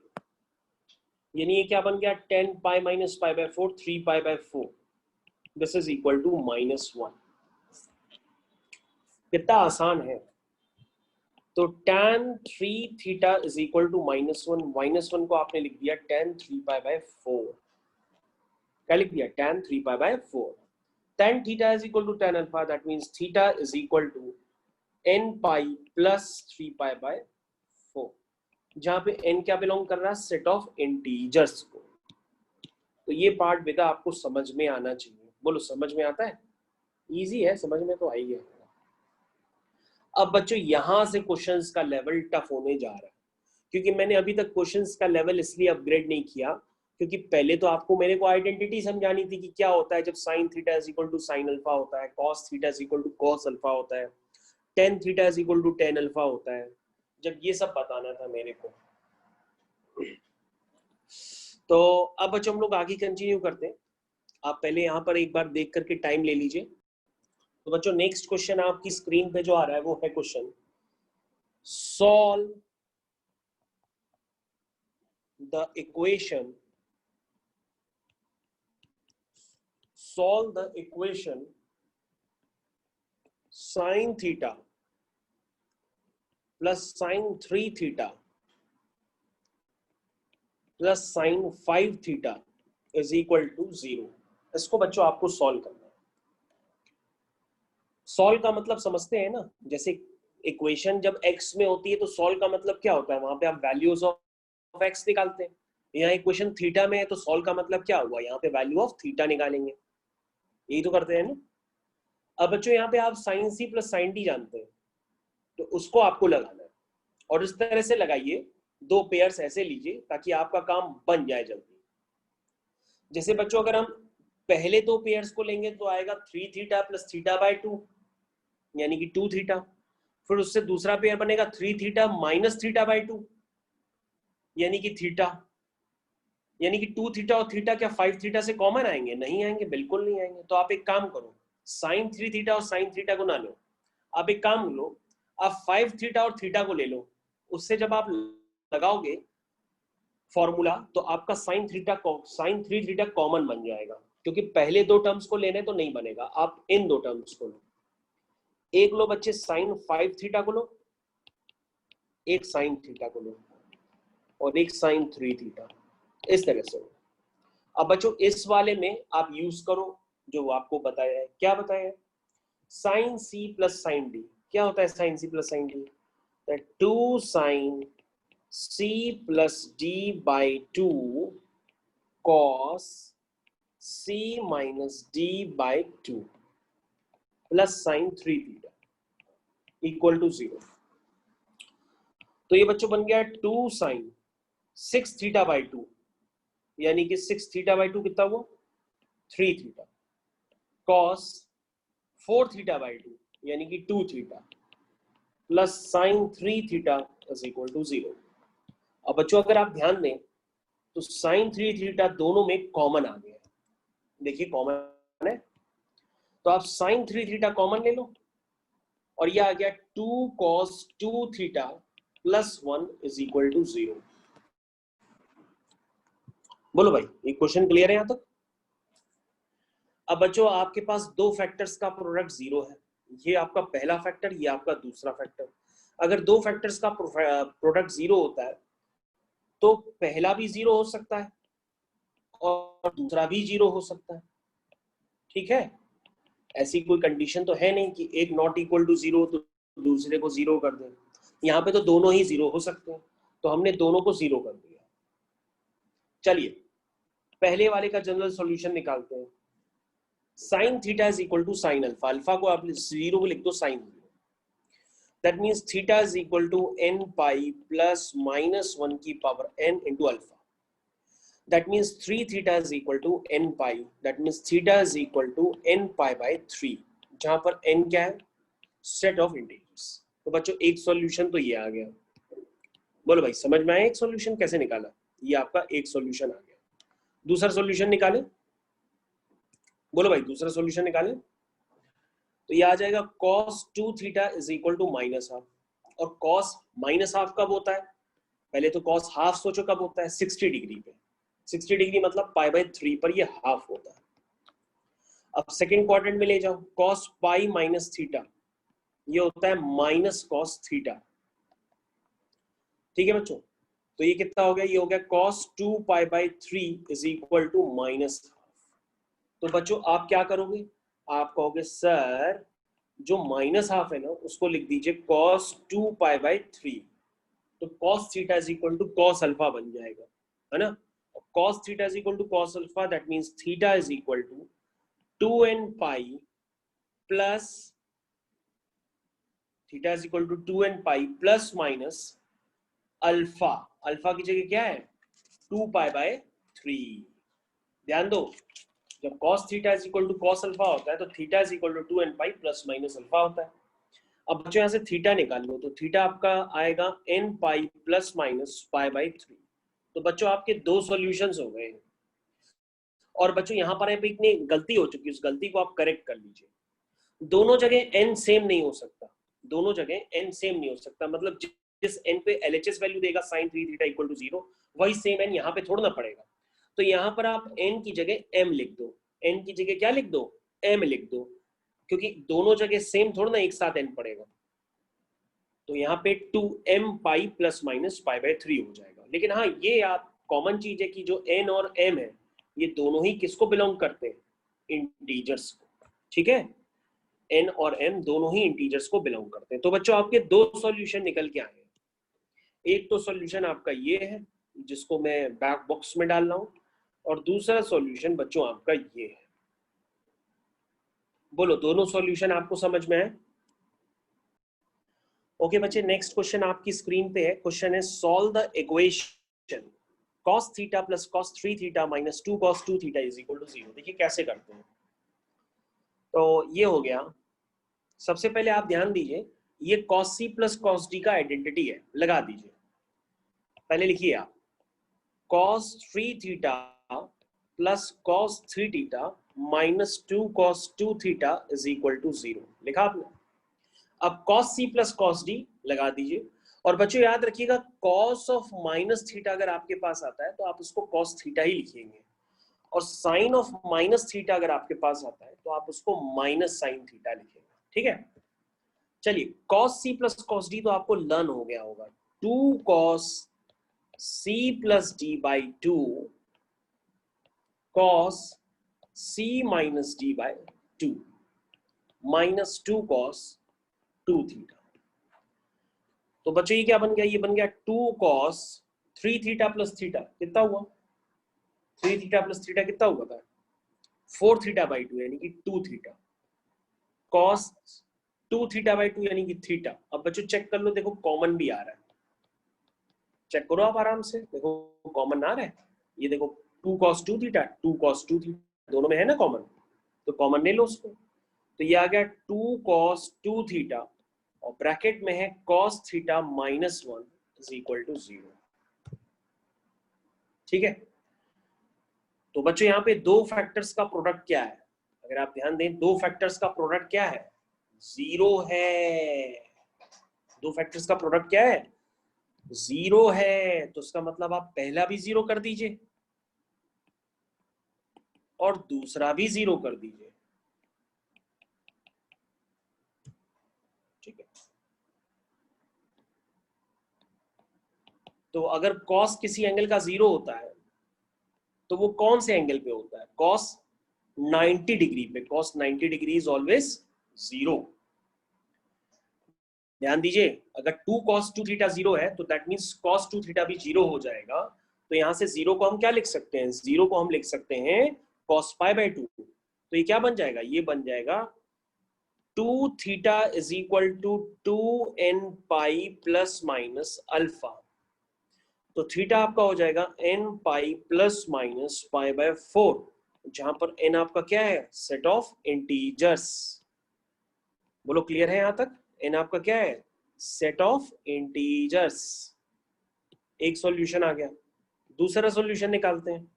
यानी ये क्या बन गया, tan pi minus π/4, 3π/4, this is equal to -1। कितना आसान है। तो tan 3 theta is equal to -1 को आपने लिख दिया tan 3π/4। क्या लिख दिया, tan 3π/4। tan theta is equal to tan alpha, that means theta is equal to n pi plus 3π/4, जहां पे n क्या बिलोंग कर रहा है, सेट ऑफ इंटीजर्स को। तो ये पार्ट बेटा आपको समझ में आना चाहिए। बोलो समझ में आता है? इजी है, समझ में तो आई है। अब बच्चों यहां से क्वेश्चंस का लेवल टफ होने जा रहा है, क्योंकि मैंने अभी तक क्वेश्चंस का लेवल इसलिए अपग्रेड नहीं किया क्योंकि पहले तो आपको मेरे को आइडेंटिटी समझानी थी कि क्या होता है जब sine theta is equal to sine alpha होता है, cos theta is equal to cos alpha होता है, tan theta is equal to tan alpha होता है, जब ये सब बताना था मेरे को। तो अब बच्चों हम लोग आगे कंटिन्यू करते हैं। आप पहले यहाँ पर एक बार देख करके टाइम ले लीजिए। तो बच्चों नेक्स्ट क्वेश्चन आपकी स्क्रीन पे जो आ रहा है वो है question solve the equation sin theta plus sin 3 theta plus sin 5 theta is equal to 0। इसको बच्चों आपको सॉल्व करना है। सॉल्व का मतलब समझते हैं ना, जैसे इक्वेशन जब x में होती है तो सॉल्व का मतलब क्या होता है, वहां पे आप वैल्यूज ऑफ x निकालते हैं। यहाँ इक्वेशन थीटा में है तो सॉल्व का मतलब क्या हुआ, यहाँ पे वैल्यू ऑफ थीटा निकालेंगे, यही तो करते हैं ना। अब बच्चों यहाँ पे आप sin c plus sin d जानते हैं, तो उसको आपको लगाना है और इस तरह से लगाइए, दो पेयर्स ऐसे लीजिए ताकि आपका काम बन जाए जल्दी। जैसे बच्चों अगर हम पहले दो पेयर्स को लेंगे तो आएगा 3 थीटा प्लस θ/2 यानी कि 2 थीटा। फिर उससे दूसरा पेयर बनेगा 3 थीटा माइनस θ/2 यानी कि थीटा। यानी कि 2 थीटा और थीटा क्या 5 थीटा से कॉमन आएंगे? नहीं आएंगे, बिल्कुल नहीं आएंगे। तो आप एक काम करो, साइन 3 थीटा और साइन थीटा को ना लो, आप एक काम लो, आप 5 थीटा और थीटा को ले लो, उससे जब आप लगाओगे फॉर्मूला तो आपका साइन 3 थीटा कॉमन बन जाएगा, क्योंकि पहले दो टर्म्स को लेने तो नहीं बनेगा। आप इन दो टर्म्स को लो, एक लो बच्चे साइन 5 थीटा को लो, एक साइन थीटा को लो। और एक साइन 3 थीटा, इस तरह से। अब बच्चों इस वाले में आप यूज करो जो आपको बताया है। क्या बताया है? Sine c plus sine d. क्या होता है sine c plus sine d? 2 sine c plus d by 2 cos c minus d by 2 plus sine 3 theta equal to 0। तो ये बच्चों बन गया 2 साइन 6 थीटा बाई 2, यानी कि 6 थीटा बाई 2 कितना हुआ? 3 थीटा, कॉस 4 थीटा बाई 2 यानी कि 2 theta, plus sine 3 theta is equal to 0। अब बच्चों अगर आप ध्यान दें तो साइन 3 थीटा दोनों में कॉमन आ गया। देखिए कॉमन है, तो आप साइन 3 थीटा कॉमन ले लो और ये आ गया 2 cos 2 theta plus 1 is equal to 0। बोलो भाई, ये क्वेश्चन क्लियर है यहां तक? अब बच्चों आपके पास दो फैक्टर्स का प्रोडक्ट 0 है, ये आपका पहला फैक्टर, ये आपका दूसरा फैक्टर। अगर दो फैक्टर्स का प्रोडक्ट 0 होता है तो पहला भी 0 हो सकता है और दूसरा भी 0 हो सकता है। ठीक है, ऐसी कोई कंडीशन तो है नहीं कि एक नॉट इक्वल टू 0 तो दूसरे को 0 कर दे। यहाँ पे तो दोनों ही 0 हो सकते हैं, तो हमने दोनों को 0 कर दिया। चलिए पहले वाले का जनरल सॉल्यूशन निकालते हैं। Sine theta is equal to sine alpha, alpha को आप 0 को लिख दो sine 0। That means theta is equal to n pi plus minus 1 की power n into alpha. That means 3 theta is equal to n pi. That means theta is equal to n pi by 3, जहां पर n क्या है? Set of integers. तो बच्चों एक solution तो ये आ गया। बोलो भाई समझ में आया एक सॉल्यूशन कैसे निकाला? ये आपका एक सॉल्यूशन आ गया। दूसरा सॉल्यूशन निकाले। बोलो भाई दूसरा सॉल्यूशन निकाले। तो ये आ जाएगा cos 2 theta is equal to minus half. और cos माइनस हाफ कब होता है? पहले तो cos हाफ सोचो कब होता है? 60 डिग्री पे। 60 डिग्री मतलब पाई बाई 3 पर ये हाफ होता है। अब सेकेंड क्वाड्रेंट में ले जाओ, cos पाई माइनस थीटा, ये होता है माइनस cos थीटा। ठीक है बच्चों, तो ये कितना हो गया? ये हो गया cos 2 pi by 3 is equal to minus half. तो बच्चों आप क्या करोगे? आप कहोगे सर जो माइनस हाफ है ना उसको लिख दीजिए cos 2 पाई बाई 3, तो cos theta is equal to cos alpha बन जाएगा, है ना? cos theta is equal to cos alpha, that means theta is equal to 2n pi plus theta is equal to 2n pi plus minus alpha. Alpha की जगह क्या है? 2 pi by 3। ध्यान दो, जब cos theta is equal to cos alpha होता है तो theta is equal to 2n pi plus minus alpha होता है। अब बच्चों यहाँ से थीटा निकाल लो, तो थीटा आपका आएगा n pi plus minus pi by 3। तो बच्चों आपके दो सॉल्यूशंस हो गए। और बच्चों यहाँ पर इतनी गलती हो चुकी है, उस गलती को आप करेक्ट कर लीजिए। दोनों जगह n सेम नहीं हो सकता, दोनों जगह n सेम नहीं हो सकता। मतलब जिस n पे LHS वैल्यू देगा sin 3 थीटा इक्वल टू 0, वही सेम n यहाँ पे थोड़ा ना पड़ेगा। तो यहाँ पर आप n की जगह m लिख दो। n की जगह क्या लिख दो? m लिख दो, क्योंकि दोनों जगह सेम थोड़ा ना एक साथ n पड़ेगा। तो यहाँ पे 2m पाई प्लस माइनस पाई बाय 3 हो जाएगा। लेकिन हाँ ये आप कॉमन चीज है कि जो n और m है ये दोनों ही किसको बिलोंग करते हैं? इंटीजर्स को। ठीक है, n और m दोनों ही इंटीजर्स को बिलोंग करते हैं। तो बच्चों आपके दो सॉल्यूशन निकल के आए। एक तो सॉल्यूशन आपका ये है जिसको मैं बैक बॉक्स में डाल रहा हूं, और दूसरा सॉल्यूशन बच्चों आपका ये है। बोलो दोनों सॉल्यूशन आपको समझ में आए? ओके बच्चे, नेक्स्ट क्वेश्चन आपकी स्क्रीन पे है। क्वेश्चन है solve the equation cos theta plus cos 3 theta minus 2 cos 2 theta is equal to 0। देखिए कैसे करते हैं। तो ये हो गया। सबसे पहले आप ध्यान दीजिए, ये cos c plus cos d का आइडेंटिटी है, लगा दीजिए। पहले लिखिए आप cos 3 theta plus cos 3 theta minus 2 cos 2 theta is equal to 0। लिखा आपने? अब cos c plus cos d लगा दीजिए। और बच्चों याद रखिएगा cos ऑफ माइनस थीटा अगर आपके पास आता है तो आप उसको cos थीटा ही लिखेंगे, और sin ऑफ माइनस थीटा अगर आपके पास आता है तो आप उसको माइनस sin थीटा लिखेंगे। ठीक है, चलिए cos c plus cos d तो आपको लर्न हो गया होगा। 2 cos c plus d by 2 cos c minus d by 2 minus 2 cos 2 theta. तो बच्चों ये क्या बन गया, ये बन गया 2 cos 3 थीटा प्लस थीटा। कितना हुआ? 3 थीटा प्लस थीटा कितना हुआ था? 4 थीटा बाई 2 यानी कि 2 थीटा cos 2 थीटा बाई 2 यानी कि थीटा। अब बच्चों चेक कर लो, देखो कॉमन भी आ रहा है, चेक करो आप आराम से, देखो कॉमन आ रहा है। ये देखो 2 cos 2 थीटा 2 cos 2 थीटा दोनों में है ना कॉमन, तो कॉमन ले लो उसको। तो ये आ गया 2 cos 2 थीटा और ब्रैकेट में है cos theta minus 1 is equal to 0। ठीक है, तो बच्चों यहाँ पे दो फैक्टर्स का प्रोडक्ट क्या है? अगर आप ध्यान दें, दो फैक्टर्स का प्रोडक्ट क्या है? 0 है। दो फैक्टर्स का प्रोडक्ट क्या है? 0 है। तो उसका मतलब आप पहला भी 0 कर दीजिए और दूसरा भी 0 कर दीजिए। ठीक है, तो अगर cos किसी एंगल का 0 होता है तो वो कौन से एंगल पे होता है? cos 90 डिग्री पे। cos 90 degree is always 0। ध्यान दीजिए, अगर 2 cos 2 थीटा 0 है तो दैट मींस cos 2 थीटा भी 0 हो जाएगा। तो यहां से 0 को हम क्या लिख सकते हैं? 0 को हम लिख सकते हैं cos पाई बाई 2। तो ये क्या बन जाएगा? ये बन जाएगा 2 theta is equal to 2n pi plus minus alpha. तो थीटा आपका हो जाएगा n pi plus minus pi by 4, जहां पर n आपका क्या है? Set of integers. बोलो क्लियर है यहां तक? n आपका क्या है? सेट ऑफ इंटीजर्स। एक सॉल्यूशन आ गया, दूसरा सॉल्यूशन निकालते हैं।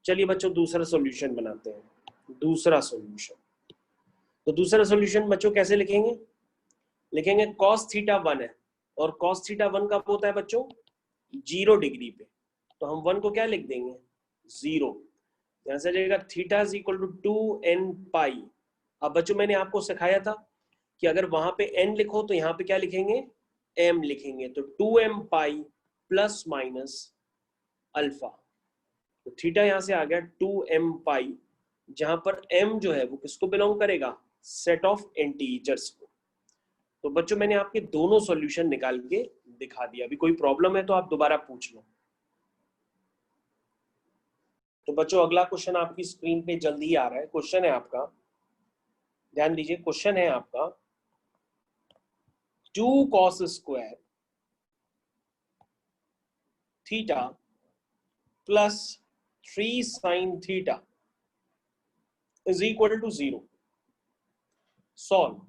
चलिए बच्चों दूसरा सॉल्यूशन बनाते हैं। दूसरा सॉल्यूशन, तो दूसरा सॉल्यूशन बच्चों कैसे लिखेंगे? लिखेंगे cos थीटा 1 है और cos थीटा 1 कब होता है बच्चों? 0 डिग्री पे। तो हम 1 को क्या लिख देंगे? 0। यहां से जाएगा theta is equal to 2n pi. अब बच्चों मैंने आपको सिखाया था कि अगर वहां पे n लिखो तो यहाँ पे क्या लिखेंगे? m लिखेंगे। तो 2m पाई प्लस माइनस अल्फा। तो थीटा यहां से आ गया 2m पाई, जहां पर m जो है वो किसको बिलोंग करेगा? सेट ऑफ इंटीजर्स को। तो बच्चों मैंने आपके दोनों सॉल्यूशन निकाल के दिखा दिया। अभी कोई प्रॉब्लम है तो आप दोबारा पूछ लो। तो बच्चों अगला क्वेश्चन आपकी स्क्रीन पे जल्दी ही आ रहा है। क्वेश्चन है आपका, ध्यान दीजिए, क्वेश्चन है आपका 2 cos square theta plus 3 sin theta is equal to 0। Solve.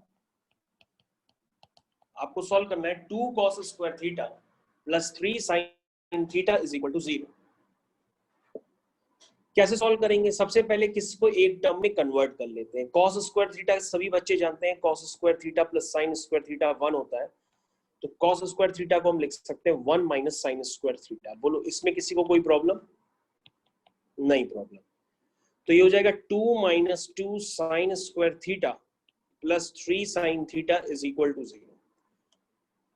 आपको सॉल्व करना है 2 cos square theta plus 3 sin theta is equal to 0। कैसे सॉल्व करेंगे? सबसे पहले किसको एक टर्म में कन्वर्ट कर लेते हैं। cos स्क्वायर थीटा सभी बच्चे जानते हैं, cos square theta plus sin square theta 1 होता है। तो cos स्क्वायर थीटा को हम लिख सकते हैं 1 माइनस sin स्क्वायर थीटा। बोलो इसमें किसी को कोई प्रॉब्लम? नहीं प्रॉब्लम। तो ये हो जाएगा 2 minus 2 sin square theta plus 3 sin theta is equal to 0।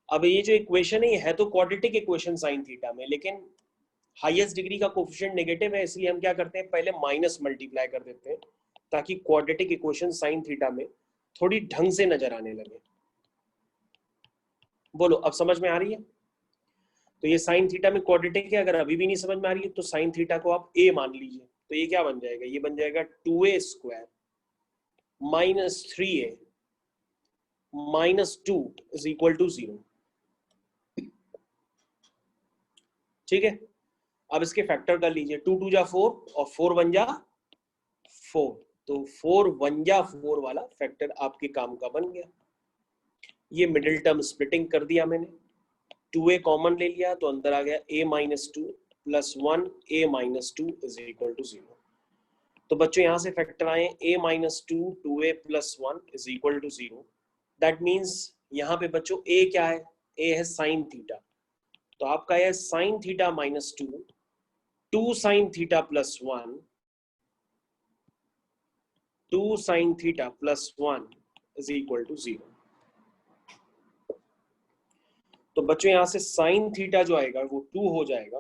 अब ये जो इक्वेशन है तो क्वाड्रेटिक इक्वेशन sin थीटा में, लेकिन हाईएस्ट डिग्री का कोफिशिएंट नेगेटिव है, इसलिए हम क्या करते हैं? पहले माइनस मल्टीप्लाई कर देते हैं ताकि क्वाड्रेटिक इक्वेशन sin थीटा में थोड़ी ढंग से नजर आने लगे। बोलो अब समझ में आ रही है? तो ये sin थीटा में क्वाड्रेटिक है। अगर अभी भी नहीं समझ में आ रही है तो sin थीटा को आप a मान लीजिए। तो ये क्या बन जाएगा? ये बन जाएगा 2a square minus 3a minus 2 is equal to 0। ठीक है, अब इसके फैक्टर कर लीजिए। 2 2 जा 4 और 4 1 जा 4। तो 4 1 जा 4 वाला फैक्टर आपके काम का बन गया। ये मिडिल टर्म स्प्लिटिंग कर दिया मैंने, 2a कॉमन ले लिया तो अंदर आ गया a minus 2 plus 1 a minus 2 is equal to 0। तो बच्चों यहां से फैक्टर आए a minus 2 2a plus 1 is equal to 0। That means यहाँ पे बच्चों a क्या है? a है साइन थीटा। तो आपका है sine theta minus 2 2 sine theta plus 1 2 sine theta plus 1 is equal to 0। तो तो बच्चों यहाँ से साइन थीटा जो आएगा वो 2 हो जाएगा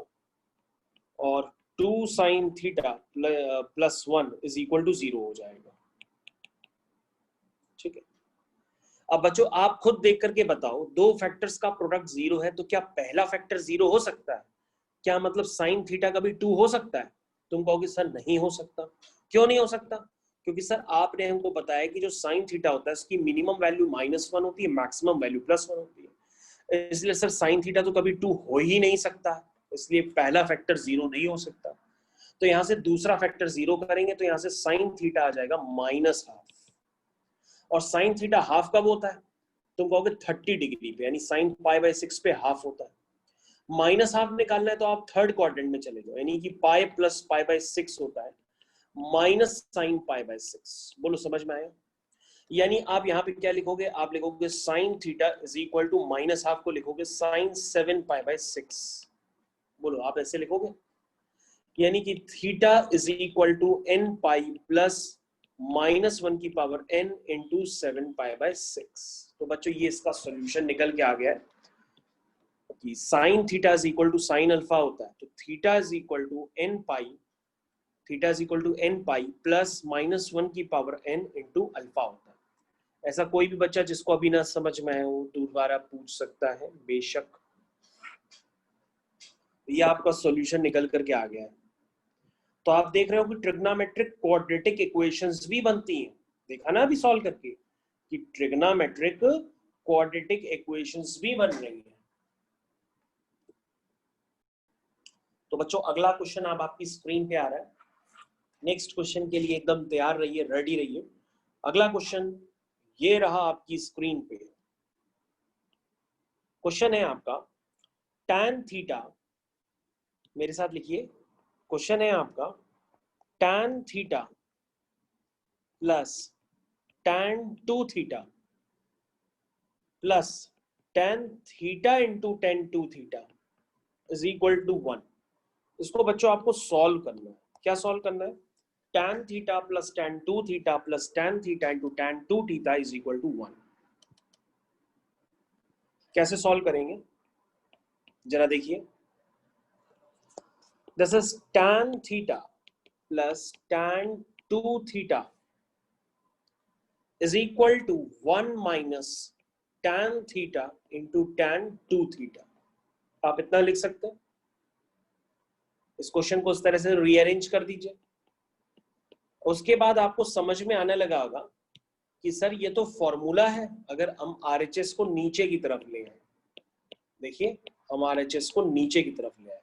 और 2 sine theta plus 1 is equal to 0 हो जाएगा। ठीक है, अब बच्चों आप खुद देख करके बताओ, दो फैक्टर्स का प्रोडक्ट 0 है तो क्या पहला फैक्टर 0 हो सकता है? क्या मतलब साइन थीटा का भी 2 हो सकता है? तुम कहोगे सर नहीं हो सकता। क्यों नहीं हो सकता? क्योंकि सर आपने हमको बताया कि जो साइन थीटा होता है उसकी मिनिमम वैल्यू -1 होती है, मैक्सिमम वैल्यू +1 होती है। इसलिए सर साइन थीटा तो कभी 2 हो ही नहीं सकता है, इसलिए पहला फैक्टर 0 नहीं हो सकता। तो यहाँ से दूसरा फैक्टर 0 करेंगे तो यहाँ से साइन थीटा आ जाएगा -12, और साइन थीटा हाफ कब होता है? तुम कहोगे 30 डिग्री पे, यानी साइन π/6 पे हाफ होता है। -12 निकालना है तो आप थर्ड क्वाड्रेंट में चले जाओ, यानी कि पाई प्लस π/6 होता है माइनस साइन π/6। बोलो समझ में आया? यानी आप यहाँ पे क्या लिखोगे? आप लिखोगे sine theta is equal to -12 को लिखोगे साइन 7 π/6। बोलो आप ऐसे लिखोगे, यानी कि theta is equal to n pi plus -1 की पावर n इंटू 7 π/6। तो बच्चों ये इसका सोल्यूशन निकल के आ गया है कि sine theta is equal to sine alpha होता है, तो theta is equal to n pi, theta is equal to n pi plus -1 की पावर n इंटू अल्फा होता है। ऐसा कोई भी बच्चा जिसको अभी ना समझ में आए वो दोबारा पूछ सकता है, बेशक। ये आपका सॉल्यूशन निकल करके आ गया है। तो आप देख रहे हो कि ट्रिग्नोमेट्रिक क्वाड्रेटिक इक्वेशंस भी बनती हैं, देखा ना अभी सॉल्व करके कि ट्रिग्नोमेट्रिक क्वाड्रेटिक इक्वेशंस भी बन रही हैं। तो बच्चों अगला क्वेश्चन अब आपकी स्क्रीन पे आ रहा है। नेक्स्ट क्वेश्चन के लिए एकदम तैयार रहिए, रेडी रहिए। अगला क्वेश्चन ये रहा आपकी स्क्रीन पे। क्वेश्चन है आपका tan थीटा, मेरे साथ लिखिए। क्वेश्चन है आपका tan theta plus tan 2 theta plus tan theta into tan 2 theta is equal to 1। इसको बच्चों आपको सॉल्व करना है। क्या सॉल्व करना है? tan theta plus tan 2 theta plus tan theta into tan 2 theta is equal to 1। कैसे सॉल्व करेंगे जरा देखिए। This is tan theta plus tan 2 theta is equal to 1 minus tan theta into tan 2 theta। आप इतना लिख सकते हैं। इस क्वेश्चन को इस तरह से रीअरेंज कर दीजिए। उसके बाद आपको समझ में आने लगा होगा कि सर ये तो फॉर्मूला है, अगर हम RHS को नीचे की तरफ ले आए, देखिए हम RHS को नीचे की तरफ ले आए,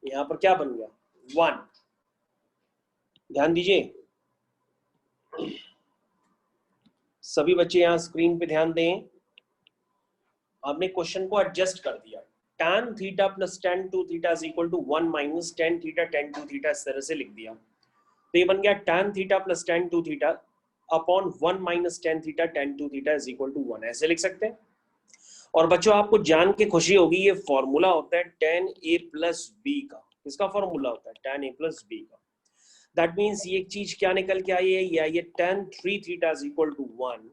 यहां पर क्या बन गया 1। ध्यान दीजिए सभी बच्चे, यहां स्क्रीन पे ध्यान दें। आपने क्वेश्चन को एडजस्ट कर दिया, tan theta plus tan 2 theta is equal to 1 minus tan theta tan 2 theta, इस तरह से लिख दिया। तो ये बन गया tan theta plus tan 2 theta upon 1 minus tan theta tan 2 theta is equal to 1, ऐसे लिख सकते हैं। और बच्चों आपको जान के खुशी होगी, ये फॉर्मूला होता है tan a प्लस b का। किसका फॉर्मूला होता है? tan a प्लस b का। दैट मीन्स ये चीज क्या निकल के आई है? ये tan 3 theta is equal to 1,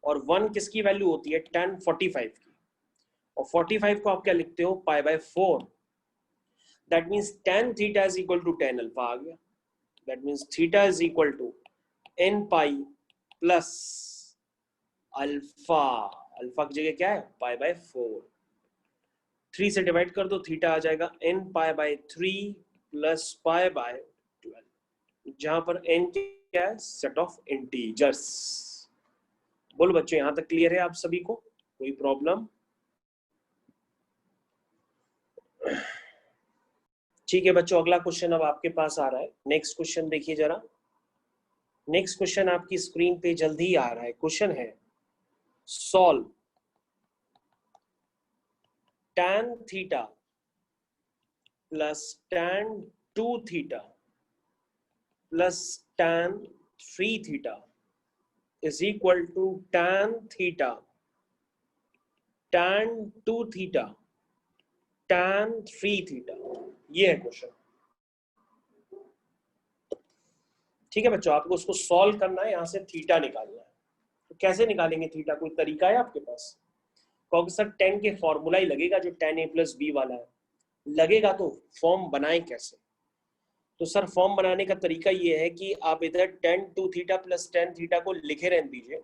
और 1 किसकी वैल्यू होती है? tan 45 की, और 45 को आप क्या लिखते हो? π/4। That means tan theta is equal to tan alpha आ गया। That means theta is equal to n pi plus alpha. Alpha की जगह क्या है? π/4। 3 से डिवाइड कर दो, थीटा आ जाएगा n π/3 प्लस π/12, जहां पर n क्या है? Set of integers. बोलो बच्चों यहां तक क्लियर है आप सभी को? कोई प्रॉब्लम? ठीक है बच्चों, अगला क्वेश्चन अब आपके पास आ रहा है। नेक्स्ट क्वेश्चन देखिए जरा। नेक्स्ट क्वेश्चन आपकी स्क्रीन पे जल्दी ही आ रहा है। क्वेश्चन है solve tan theta plus tan 2 theta plus tan 3 theta is equal to tan theta tan 2 theta tan 3 theta. ये है क्वेश्चन। ठीक है बच्चों, आपको उसको सॉल्व करना है, यहां से थीटा निकालना है। तो कैसे निकालेंगे थीटा? कोई तरीका है आपके पास? कहोगे सर tan के फॉर्मूला ही लगेगा जो tan a प्लस बी वाला है, लगेगा तो फॉर्म बनाए कैसे? तो सर फॉर्म बनाने का तरीका ये है कि आप इधर tan 2 theta plus tan theta को लिखे रहने दीजिए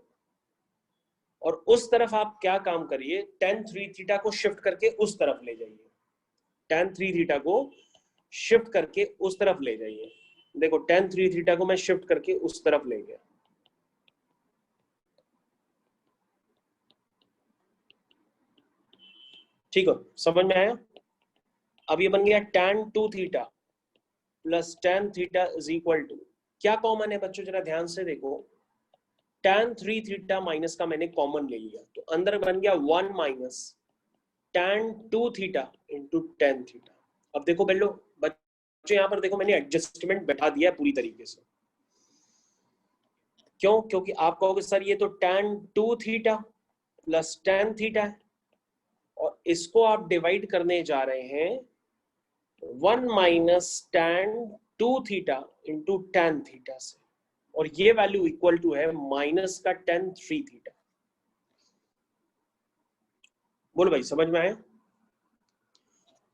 और उस तरफ आप क्या काम करिए, tan 3 थीटा को शिफ्ट करके उस तरफ ले जाइए, tan 3 थीटा को शिफ्ट करके उस तरफ ले जाइए। देखो tan 3 थीटा को मैं शिफ्ट करके उस तरफ ले गया, ठीक है, समझ में आया? अब ये बन गया tan 2 theta plus tan theta is equal to, क्या कॉमन है बच्चों जरा ध्यान से देखो, tan 3 थीटा माइनस का मैंने कॉमन ले लिया तो अंदर बन गया 1 minus tan 2 theta into tan theta. अब देखो बच्चों यहाँ पर देखो मैंने एडजस्टमेंट बैठा दिया है पूरी तरीके से, क्यों? क्योंकि आप कहोगे सर ये तो tan 2 theta plus tan theta है और इसको आप डिवाइड करने जा रहे हैं 1 minus tan 2 theta into tan theta से, और ये वैल्यू इक्वल टू है माइनस का tan 3 थीटा। बोलो भाई समझ में आया?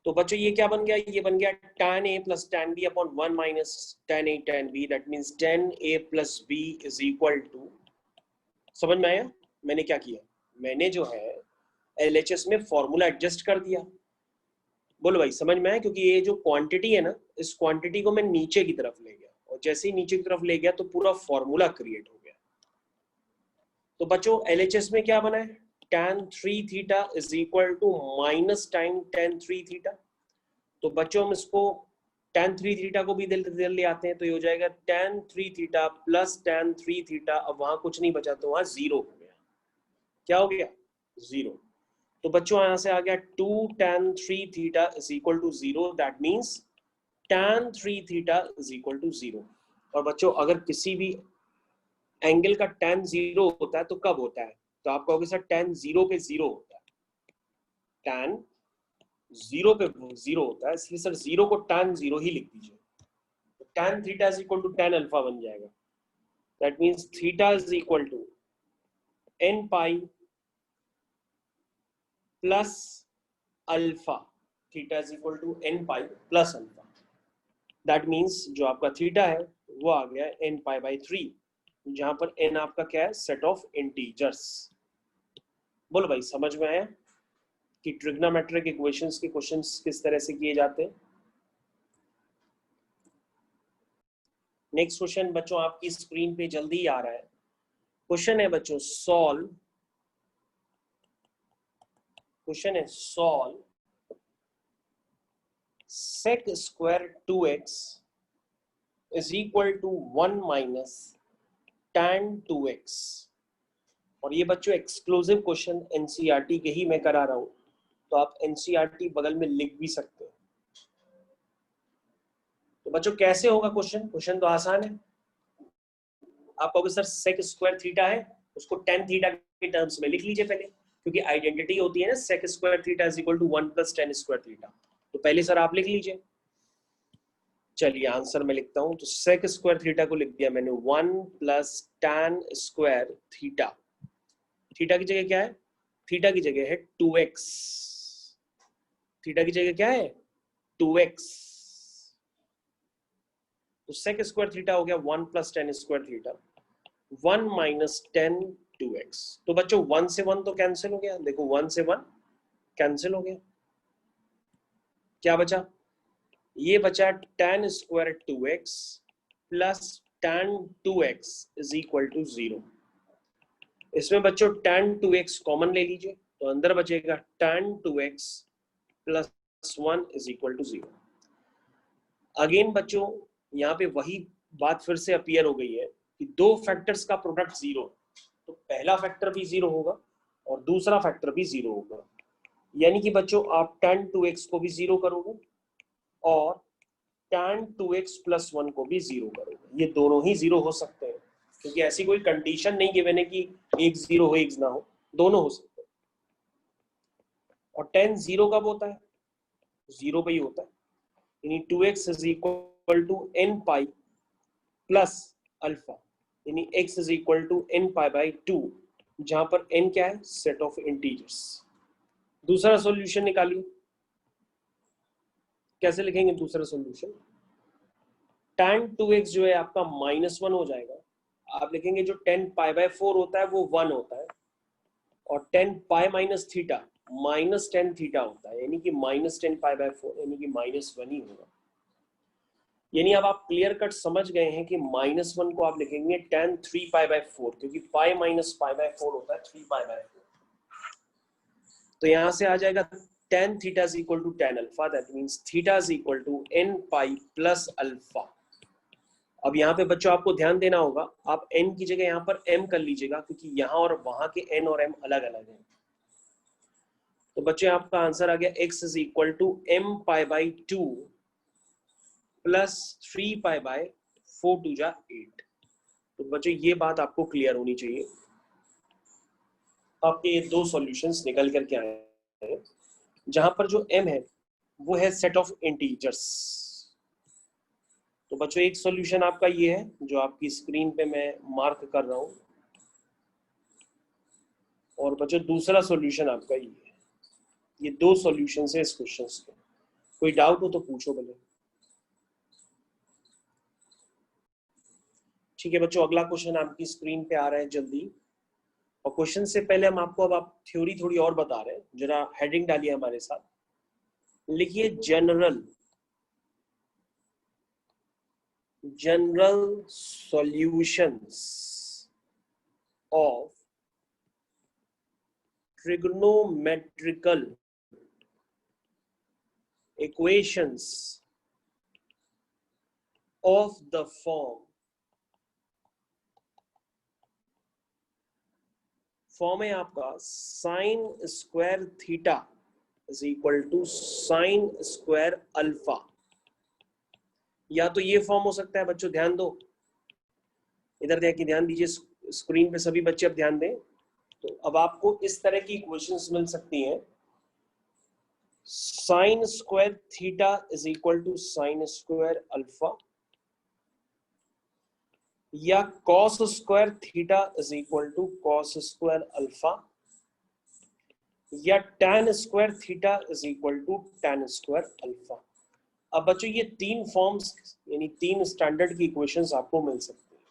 तो बच्चों ये क्या बन गया, ये बन गया tan a plus tan b upon 1 minus tan a tan b, that means tan a plus b is equal to, समझ में आया? मैंने क्या किया, मैंने जो है LHS में फॉर्मूला एडजस्ट कर दिया। बोलो भाई समझ में आया? क्योंकि ये जो क्वांटिटी है ना, इस क्वांटिटी को मैं नीचे की तरफ ले गया और जैसे ही नीचे की तरफ ले गया तो पूरा फॉर्मूला क्रिएट हो गया। तो बच्चों LHS में क्या बना है, tan 3 theta is equal to minus time tan 3 theta. तो बच्चों हम इसको tan 3 थीटा को भी इधर ले आते हैं तो ये हो जाएगा tan 3 theta plus tan 3 theta. अब वहां कुछ नहीं बचा तो वहां जीरो हो गया। क्या हो गया? जीरो। तो बच्चों यहां से आ गया 2 tan 3 theta is equal to zero, that means tan 3 theta is equal to zero. और बच्चों अगर किसी भी एंगल का tan जीरो होता है तो कब होता है? तो आप कहोगे सर tan जीरो पे जीरो होता है, tan जीरो पे जीरो होता है, इसलिए सर जीरो को tan जीरो ही लिख दीजिए। तो tan theta is equal to tan alpha बन जाएगा, that means theta is equal to n pi plus alpha, theta is equal to n pi plus alpha. That means जो आपका theta है वो आ गया n पाई बाई 3, जहां पर n आपका क्या है, सेट ऑफ इंटीजर्स। बोलो भाई समझ में आया कि ट्रिग्नोमेट्रिक इक्वेशंस के क्वेश्चंस किस तरह से किए जाते हैं? नेक्स्ट क्वेश्चन बच्चों आपकी स्क्रीन पे जल्दी आ रहा है। क्वेश्चन है बच्चों सॉल्व, क्वेश्चन है solve sec square 2x is equal to 1 minus tan 2x। और ये बच्चों एक्सक्लूसिव क्वेश्चन एनसीईआरटी के ही मैं करा रहा हूं, तो आप एनसीईआरटी बगल में लिख भी सकते हो। तो बच्चों कैसे होगा क्वेश्चन? क्वेश्चन तो आसान है। आप कहोगे सर sec स्क्वायर थीटा है, उसको tan थीटा के टर्म्स में लिख लीजिए पहले, क्योंकि आइडेंटिटी होती है ना sec square theta is equal to 1 plus tan square theta. तो पहले सर आप लिख लीजिए। चलिए आंसर मैं लिखता हूं। तो sec स्क्वायर थीटा को लिख दिया मैंने 1 plus tan square theta. Theta की जगह क्या है? थीटा की जगह है 2x। थीटा की जगह क्या है? 2x। तो sec स्क्वायर थीटा हो गया 1 plus tan square theta, 1 minus tan 2x। तो बच्चों 1 से 1 तो कैंसिल हो गया, देखो 1 से 1 कैंसिल हो गया। क्या बचा? ये बचा tan square 2x plus tan 2x is equal to 0। इसमें बच्चों tan 2x कॉमन ले लीजिए, तो अंदर बचेगा tan 2x plus 1 is equal to 0। Again बच्चों यहाँ पे वही बात फिर से अपीयर हो गई है कि दो फैक्टर्स का प्रोडक्ट 0, तो पहला फैक्टर भी 0 होगा और दूसरा फैक्टर भी 0 होगा। यानी कि बच्चों आप tan 2x को भी 0 करोगे और tan 2x प्लस 1 को भी 0 करोगे। ये दोनों ही 0 हो सकते हैं, क्योंकि ऐसी कोई कंडीशन नहीं गिवन है कि एक 0 हो एक ना हो, दोनों हो सकते हैं। और tan 0 कब होता है? 0 पे ही होता है, यानी 2x is equal to n pi plus alpha, यानी x is equal to n pi by 2, जहां पर n क्या है? Set of integers. दूसरा सॉल्यूशन निकालिए। कैसे लिखेंगे दूसरा सॉल्यूशन? tan 2x जो है आपका -1 हो जाएगा। आप लिखेंगे जो 10 पाई बाय 4 होता है वो 1 होता है, और 10 पाई माइनस थीटा -10 थीटा होता है, यानी कि -10 पाई बाय 4 यानी कि -1 ही होगा। यानी अब आप क्लियर कट समझ गए हैं कि -1 को आप लिखेंगे tan 3 पाई बाय 4, क्योंकि पाई माइनस पाई बाय 4 होता है 3 पाई बाय 4। तो यहां से आ जाएगा tan theta is equal to tan alpha, that means theta is equal to n pi plus alpha. अब यहाँ पे बच्चों आपको ध्यान देना होगा, आप n की जगह यहाँ पर m कर लीजिएगा, क्योंकि यहाँ और वहां के n और m अलग अलग हैं। तो बच्चों आपका आंसर आ गया x is equal to m pi by 2 plus 3 pi by 4 2 जा 8। तो बच्चों ये बात आपको क्लियर होनी चाहिए। आपके ये दो सॉल्यूशंस निकल करके आए हैं, जहां पर जो m है वो है सेट ऑफ इंटीजर्स। तो बच्चों एक सॉल्यूशन आपका ये है जो आपकी स्क्रीन पे मैं मार्क कर रहा हूं, और बच्चों दूसरा सॉल्यूशन आपका ये है। ये दो सॉल्यूशंस है इस क्वेश्चन के। कोई डाउट हो तो पूछो भले। ठीक है बच्चों, अगला क्वेश्चन आपकी स्क्रीन पे आ रहा है जल्दी। और क्वेश्चन से पहले हम आपको अब आप थ्योरी थोड़ी और बता रहे हैं, जरा हेडिंग डालिए हमारे साथ। लिखिए general solutions of trigonometrical equations of the form है आपका sine square theta is equal to sine square alpha. या तो ये फॉर्म हो सकता है बच्चों, ध्यान दो इधर, देखिए ध्यान दीजिए स्क्रीन पे सभी बच्चे, अब ध्यान दें। तो अब आपको इस तरह की इक्वेशंस मिल सकती हैं, sine square theta is equal to sine square alpha, या cos square theta is equal to cos square alpha, या tan square theta is equal to tan square alpha. अब बच्चों ये तीन फॉर्म्स यानी तीन स्टैंडर्ड की इक्वेशंस आपको मिल सकती हैं,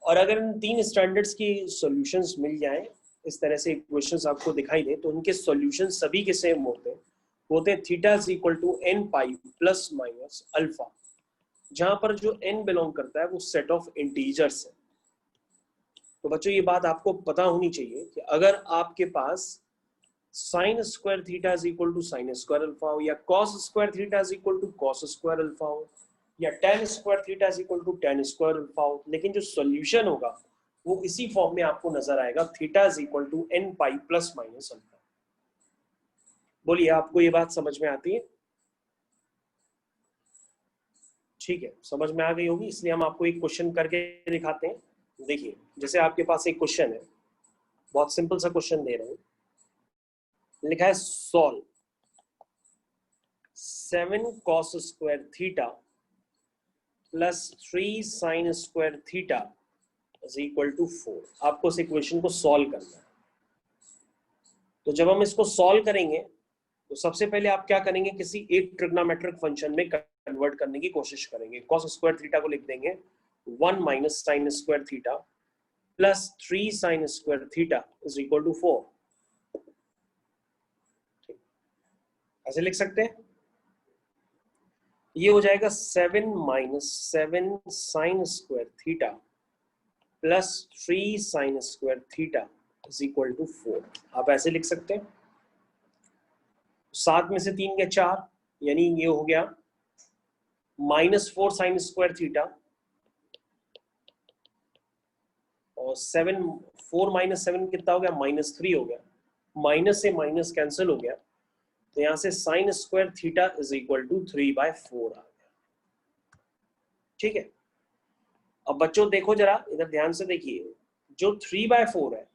और अगर इन तीन स्टैंडर्ड्स की सॉल्यूशंस मिल जाएं, इस तरह से इक्वेशंस आपको दिखाई दे, तो उनके सॉल्यूशन सभी के सेम होते हैं theta is equal to n pi plus minus alpha, जहां पर जो n बिलोंग करता है वो सेट ऑफ इंटीजर्स है। तो बच्चों ये बात आपको पता होनी चाहिए कि अगर आपके पास sine square theta is equal to sine square alpha हो, या cos square theta is equal to cos square alpha हो, या tan square theta is equal to tan square alpha हो, लेकिन जो सॉल्यूशन होगा वो इसी फॉर्म में आपको नजर आएगा, theta is equal to n pi plus minus alpha. बोलिए आपको ये बात समझ में आती है? ठीक है, समझ में आ गई होगी, इसलिए हम आपको एक क्वेश्चन करके दिखाते हैं। देखिए जैसे आपके पास एक क्वेश्चन है, बहुत सिंपल सा क्वेश्चन दे रहा हूं, लिखा है solve 7 cos square theta plus 3 sine square theta is equal to 4। आपको इस इक्वेशन को सॉल्व करना है। तो जब हम इसको सॉल्व करेंगे तो सबसे पहले आप क्या करेंगे, किसी एक ट्रिग्नोमेट्रिक फंक्शन में कन्वर्ट करने की कोशिश करेंगे। cos स्क्वायर थीटा को लिख देंगे 1 minus sine square theta plus 3 sine square theta is equal to 4। ऐसे लिख सकते हैं। ये हो जाएगा 7 minus 7 sine square theta plus 3 sine square theta is equal to 4। आप ऐसे लिख सकते हैं। 7 में से 3 गया 4, यानी ये हो गया -4 साइन स्क्वायर थीटा, और 7 4 माइनस 7 कितना हो गया, -3 हो गया। माइनस से माइनस कैंसिल हो गया, तो यहां से sine square theta is equal to 3/4 आ गया। ठीक है, अब बच्चों देखो जरा इधर ध्यान से देखिए, जो 3/4 है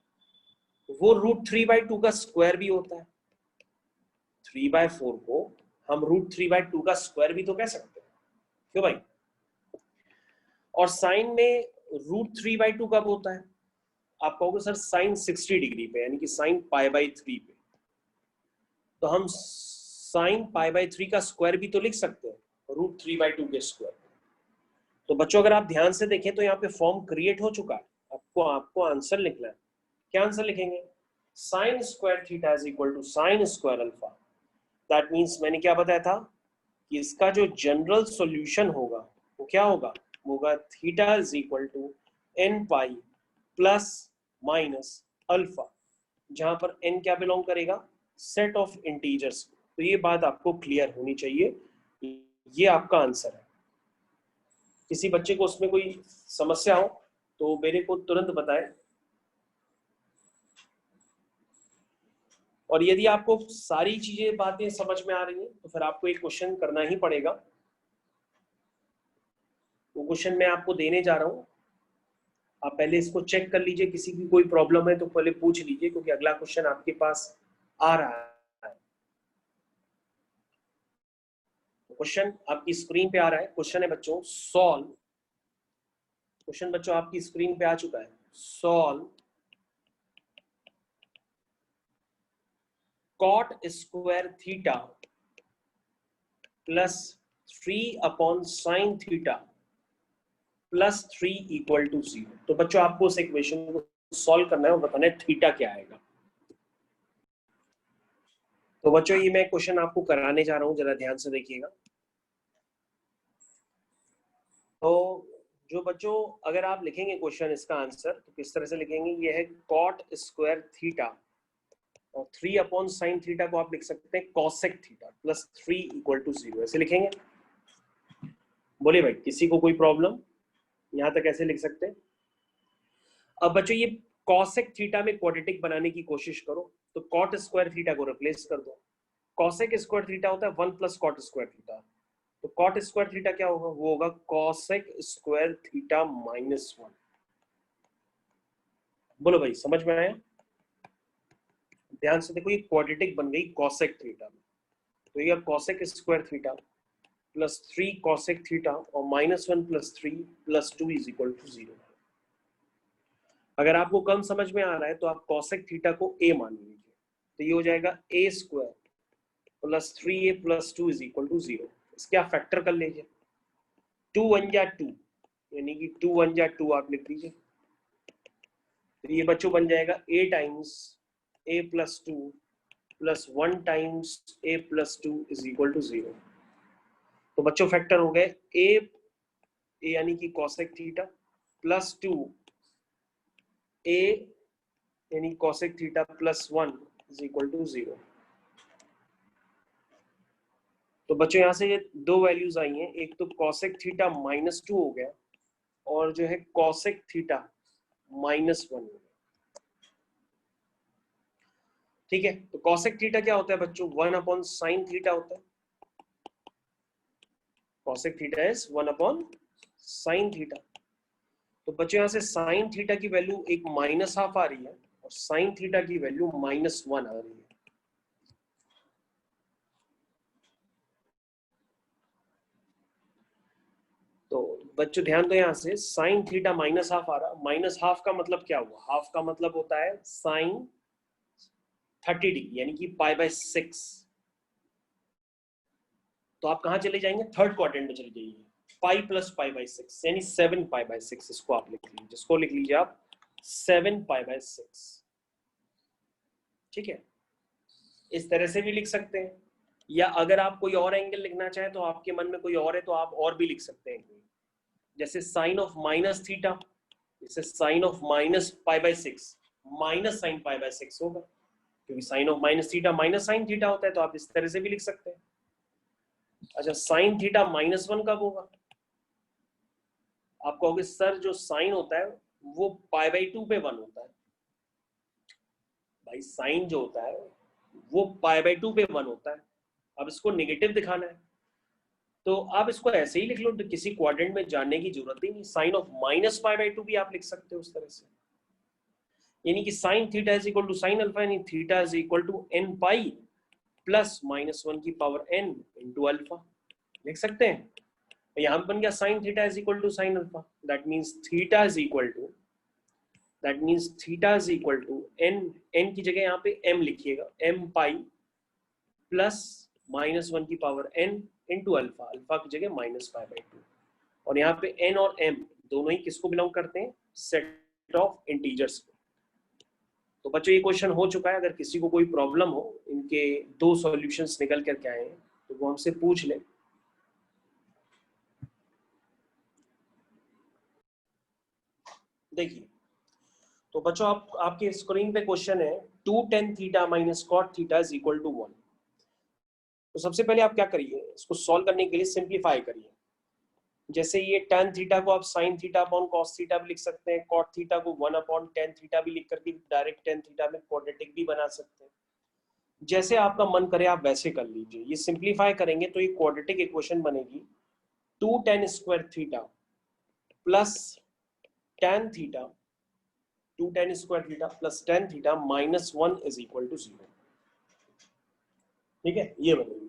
वो √3/2 का स्क्वायर भी होता है। 3/4 को हम √3/2 का स्क्वायर भी तो कह सकते हैं, क्यों भाई? और साइन में √3/2 कब होता है? आप कहोगे सर साइन 60 डिग्री पे, यानी कि साइन π/3 पे। तो हम साइन पाई बाई 3 का स्क्वायर भी तो लिख सकते हैं, √3/2 के स्क्वायर। तो बच्चों अगर आप ध्यान से देखें तो यहाँ पे फॉर्म क्रिएट हो चुका है। आपको आंसर लिखना है। क्या आंसर लिखेंगे? Sine square theta is equal to sine square alpha. That means मैंने क्या बताया था कि इसका जो जनरल सॉल्यूशन होगा वो क्या होगा? होगा theta is equal to n pi plus minus alpha, जहां पर n क्या बिलोंग करेगा? Set of integers. तो ये बात आपको क्लियर होनी चाहिए। ये आपका आंसर है। किसी बच्चे को उसमें कोई समस्या हो तो मेरे को तुरंत बताएं। और यदि आपको सारी चीजें बातें समझ में आ रही हैं तो फिर आपको एक क्वेश्चन करना ही पड़ेगा। वो क्वेश्चन मैं आपको देने जा रहा हूं। आप पहले इसको चेक कर लीजिए, किसी की कोई प्रॉब्लम है तो पहले पूछ लीजिए, क्योंकि अगला क्वेश्चन आपके पास आ रहा है। क्वेश्चन आपकी स्क्रीन पे आ रहा है। क्वेश्चन है बच्चों सॉल्व। क्वेश्चन बच्चों आपकी स्क्रीन पे आ चुका है। Solve cot square theta plus 3 sin theta plus 3 equal to 0। तो बच्चों आपको उस इक्वेशन को सॉल्व करना है और बताना है थीटा क्या आएगा। तो बच्चों ये मैं क्वेश्चन आपको कराने जा रहा हूं, जरा ध्यान से देखिएगा। तो जो बच्चों अगर आप लिखेंगे क्वेश्चन इसका आंसर तो किस तरह से लिखेंगे? ये है cot स्क्वायर थीटा और 3 sin थीटा को आप लिख सकते हैं cosec theta plus 3 equal to 0। ऐसे लिखेंगे। बोलिए भाई, किसी को कोई प्रॉब्लम? यहां तक ऐसे लिख सकते हैं। अब बच्चों ये cosec थीटा में क्वाड्रेटिक बनाने की कोशिश करो तो cot स्क्वायर थीटा को रिप्लेस कर दो। cosec स्क्वायर थीटा होता है 1 प्लस cot स्क्वायर थीटा। तो cot स्क्वायर थीटा क्या होगा? वो होगा cosec स्क्वायर थीटा -1। बोलो भाई, समझ में आया? ध्यान से देखो, ये क्वाड्रेटिक बन गई cosec थीटा में। तो ये cosec square theta plus 3 cosec theta और -1 plus 3 plus 2 is equal to 0। अगर आपको कम समझ में आ रहा है तो आप cosec थीटा को a मान लीजिए। तो ये हो जाएगा a square plus 3a plus 2 is equal to 0। इसके आप फैक्टर कर लीजिए। 2 1 जा 2, यानी कि 2 1 जा 2 आप लिख लीजिए। तो ये बच्चों बन जाएगा a times a plus 2 plus 1 times a plus 2 is equal to 0। तो बच्चों फैक्टर हो गए a यानी कि cosec थीटा प्लस 2 a यानी cosec theta plus 1 is equal to 0। तो बच्चों यहां से ये दो वैल्यूज आई हैं, एक तो cosec थीटा -2 हो गया और जो है cosec थीटा -1 हो गया। ठीक है, तो cosec थीटा क्या होता है बच्चों? 1 sin थीटा होता है। cosec theta is 1 sin theta. तो बच्चों यहां से sin थीटा की वैल्यू एक -12 आ रही है और sin थीटा की वैल्यू -1 आ रही है। तो बच्चों ध्यान दो, यहां से sin थीटा -12 आ रहा। -12 का मतलब क्या हुआ? हाफ का मतलब होता है sin 30 डिग्री, यानी कि π/6। तो आप कहां चले जाएंगे? थर्ड क्वाड्रेंट में चले जाइए। पाई प्लस π/6 यानी 7 π/6। इसको आप लिख लीजिए, जिसको लिख लीजिए आप 7 π/6। ठीक है, इस तरह से भी लिख सकते हैं, या अगर आप कोई और एंगल लिखना चाहें तो आपके मन में कोई और है तो आप और भी लिख सकते हैं। जैसे साइन ऑफ माइनस थीटा, जैसे sine of minus π/6 minus sine π/6 होगा, क्योंकि sine of minus theta minus sine theta होता है। तो आप इस तरह से भी लिख सकते हैं। अच्छा, साइन थीटा -1 कब होगा? आप कहोगे सर जो साइन होता है वो π/2 पे 1 होता है। भाई साइन जो होता है वो π/2 पे 1 होता है। अब इसको नेगेटिव दिखाना है तो आप इसको ऐसे ही लिख लो, तो किसी क्वाड्रेंट में जाने की जरूरत ही नहीं। साइन ऑफ -π/2 भी आप लिख सकते हो उस तरह से, यानी कि sine theta is equal to sine alpha, यानी theta is equal to n pi plus -1 की पावर n इंटू अल्फा लिख सकते हैं। यहां बन गया sine theta is equal to sine alpha. That means theta is equal to n की जगह यहाँ पे m लिखिएगा, m पाई प्लस -1 की power n into alpha, alpha की जगह -π/2। और यहाँ पे n और m दोनों ही किसको बिलोंग करते हैं? सेट ऑफ इंटीजर्स को। तो बच्चों ये क्वेश्चन हो चुका है, अगर किसी को कोई प्रॉब्लम हो, इनके 2 सॉल्यूशंस निकल करके आए हैं तो वो हमसे पूछ ले। देखिए तो बच्चों आपके स्क्रीन पे क्वेश्चन है 2 tan theta minus cot theta is equal to 1। तो सबसे पहले आप क्या करिए, इसको सॉल्व करने के लिए सिंप्लीफाई करिए। जैसे ये tan थीटा को आप sin theta upon cos theta भी लिख सकते हैं, cot थीटा को 1 अपॉन tan थीटा भी लिख करके डायरेक्ट tan थीटा में क्वाड्रेटिक भी बना सकते हैं। जैसे आपका मन करे आप वैसे कर लीजिए। ये सिंप्लीफाई करेंगे तो ये क्वाड्रेटिक इक्वेशन बनेगी 2 tan square theta plus tan theta 2 tan square theta plus tan theta -1 is equal to 0। ठीक है, ये बनेगी।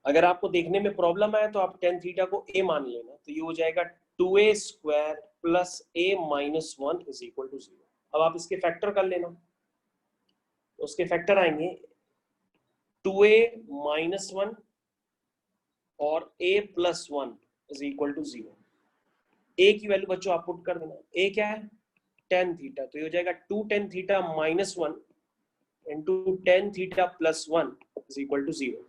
अगर आपको देखने में प्रॉब्लम आए तो आप tan थीटा को a मान लेना, तो ये हो जाएगा 2a square plus a minus 1 is equal to 0। अब आप इसके फैक्टर कर लेना, तो उसके फैक्टर आएंगे 2a माइनस 1 और a plus 1 is equal to 0। a की वैल्यू बच्चों आप पुट कर देना। a क्या है? tan थीटा, तो ये हो जाएगा 2 tan theta minus 1 into tan theta plus 1 is equal to 0।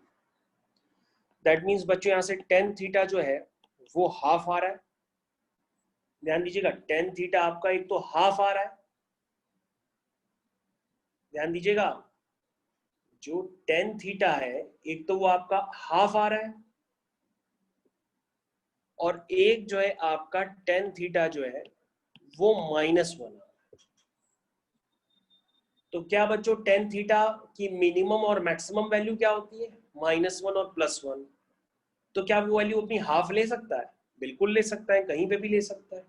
That means बच्चों यहाँ से tan थीटा जो है वो हाफ आ रहा है। ध्यान दीजिएगा, tan थीटा आपका एक तो हाफ आ रहा है, ध्यान दीजिएगा, जो tan थीटा है एक तो वो आपका हाफ आ रहा है, और एक जो है आपका tan थीटा जो है वो -1 आ रहा है। तो क्या बच्चों tan थीटा की मिनिमम और मैक्सिमम वैल्यू क्या होती है? -1 और +1। तो क्या वो वैल्यू अपनी हाफ ले सकता है? बिल्कुल ले सकता है, कहीं पे भी ले सकता है।